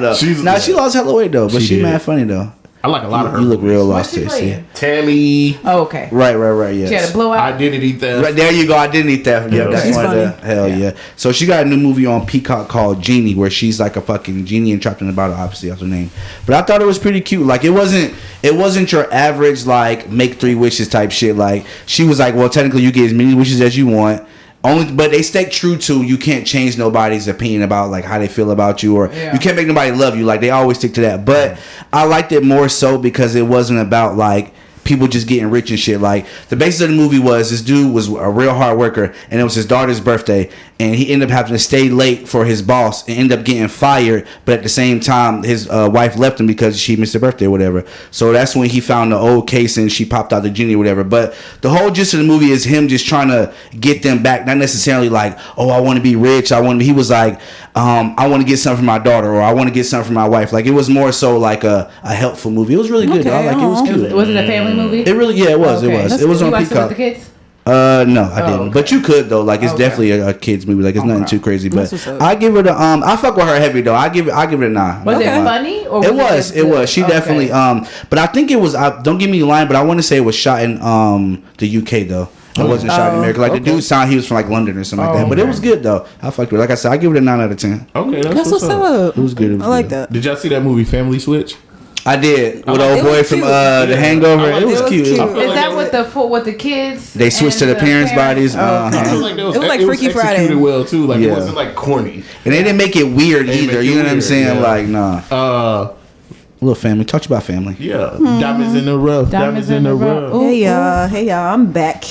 No. She's- She lost hella weight though, but She she did. mad funny though. I like a lot of her. You look movies. real what's lost she to see. playing? Tammy. Oh, okay. Right. She had a Yes. blowout. Identity theft. Right there you go. Identity theft. Yeah, Yeah. that's She's one of the funny. hell yeah. So she got a new movie on Peacock called Genie, where she's like a fucking genie and trapped in a bottle. Obviously, that's her name. But I thought it was pretty cute. Like it wasn't your average like make 3 wishes type shit. Like she was like, well, technically you get as many wishes as you want. But they stay true to you can't change nobody's opinion about like how they feel about you, or Yeah. you can't make nobody love you. Like they always stick to that. But I liked it more so because it wasn't about like people just getting rich and shit. Like the basis of the movie was this dude was a real hard worker, and it was his daughter's birthday, and he ended up having to stay late for his boss and end up getting fired. But at the same time, his wife left him because she missed her birthday or whatever. So that's when he found the old case and she popped out the genie or whatever. But the whole gist of the movie is him just trying to get them back, not necessarily like, oh, I want to be rich. He was like, I want to get something for my daughter, or I want to get something for my wife. Like it was more so like a helpful movie. It was really good. Okay, Dog. Like it was aw. cute. Was it a family movie? It really, yeah, it was. Okay. It was. That's It was good. on You watched it Peacock. with the kids? No, I didn't. okay. But you could though. Like it's Okay. definitely a kids movie. Like it's nothing too crazy. But That's what's up. I give it a I fuck with her heavy though. I give it a 9. Was Okay. it funny? Or It was. just It was. She okay. definitely. But I think it was. Don't get me lying. But I want to say it was shot in the UK though. It wasn't shot in America. Like the dude sound he was from like London or something like that. But it was good though. I fucked with it. Like I said, I give it a 9 out of 10. Okay, That's what's up. It was good. It was I like good. that. Did y'all see that movie Family Switch? I did with It old boy was from cute. The Hangover. I like It was it. cute. It was I cute. feel Is like that it with the kids? They switched to and the parents' bodies. Oh, okay. I feel like that was, It was like it Freaky was Friday. executed well too. Like Yeah. it wasn't like corny. And they didn't make it weird They didn't either. make You it know what I'm weird, saying? yeah. Like nah. Little family. Talk about family. Yeah, diamonds in the rough. Diamonds in the rough. Ooh, Hey y'all, I'm back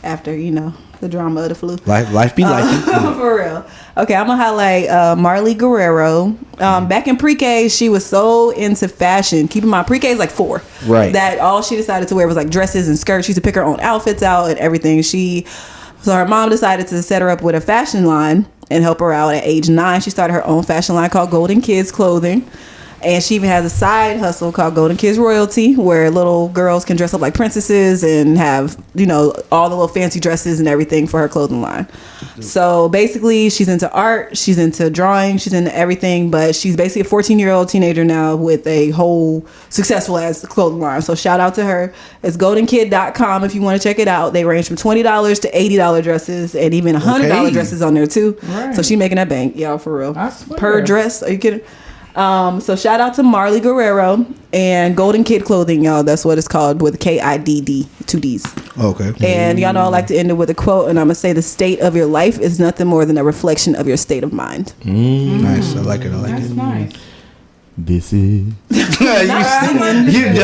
after the drama of the flu. Life be life. For real. Okay, I'm gonna highlight Marley Guerrero. Back in pre-K, she was so into fashion. Keep in mind, pre-K is like 4. Right. That all she decided to wear was like dresses and skirts. She used to pick her own outfits out and everything. So her mom decided to set her up with a fashion line and help her out. At age 9, she started her own fashion line called Golden Kids Clothing. And she even has a side hustle called Golden Kids Royalty, where little girls can dress up like princesses and have, all the little fancy dresses and everything for her clothing line. So basically, she's into art, she's into drawing, she's into everything, but she's basically a 14-year-old teenager now with a whole successful ass clothing line. So shout out to her. It's goldenkid.com if you want to check it out. They range from $20 to $80 dresses and even $100 Okay. dresses on there too. Right. So she making that bank, y'all, for real. I swear. Per dress. Are you kidding? So shout out to Marley Guerrero and Golden Kid Clothing, y'all. That's what it's called with KIDD, 2 Ds. Okay. And y'all know I like to end it with a quote, and I'm gonna say the state of your life is nothing more than a reflection of your state of mind. Nice. I like it. I like That's it. nice. This is you know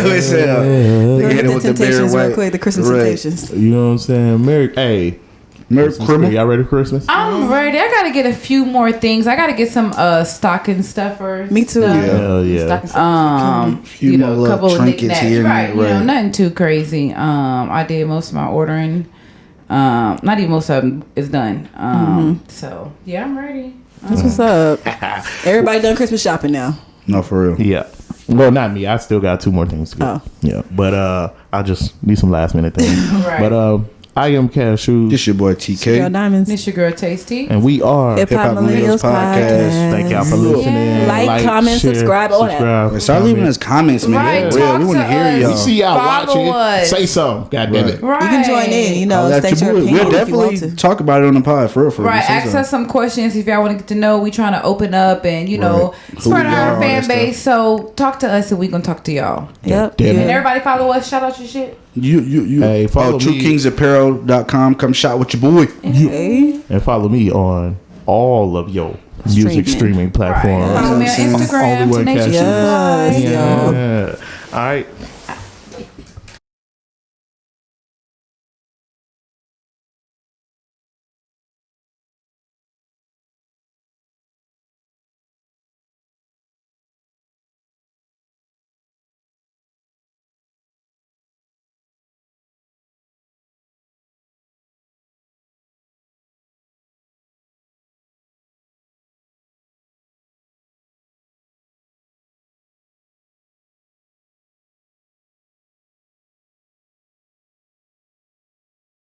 it's Go hit get it the with the Temptations bare real white. quick, the Christmas Right. Temptations. you know what I'm saying. Merry Criminal. Y'all ready for Christmas? I'm ready. I gotta get a few more things. I gotta get some stocking stuffers. Me too. stuff. Hell yeah. Stocking stuffers. Few You more know, a little couple of trinkets knickknacks. here and Right, there, right. nothing too crazy. I did most of my ordering. Not even most of them is done. So yeah, I'm ready. That's what's up. Everybody done Christmas shopping now. No, for real. Yeah. Well, not me. I still got 2 more things to go. Oh. Yeah. But I just need some last minute things. Right. But I am Cashew. This your boy Girl TK. Diamonds. This your girl Tasty. And we are. Hip Hop Hip Hop Millennials Millennials Podcast. Podcast. Thank y'all for listening. Like, comment, subscribe, all that. Start leaving us comments, man. Right, For real. talk We want to to hear us. We y'all. see y'all Follow watching. us. Say something. God damn it. Right. You can join in, Holla at state your your boy. opinion We'll if you want definitely to. talk about it on the pod, for real. For real. Right, Say ask something. us some questions if y'all want to get to know. We trying to open up and Right. Who spread we are, our all fan that base. So talk to us and we gonna talk to y'all. Yep. Damn it. And everybody follow us. Shout out your shit. You. Hey, follow me. TrueKingsApparel.com. Come shop with your boy. Hey. And follow me on all of your music streaming platforms. Follow me on All the Instagram. way Tenacious Cashew. Fly. Yes, y'all. Yeah. All right.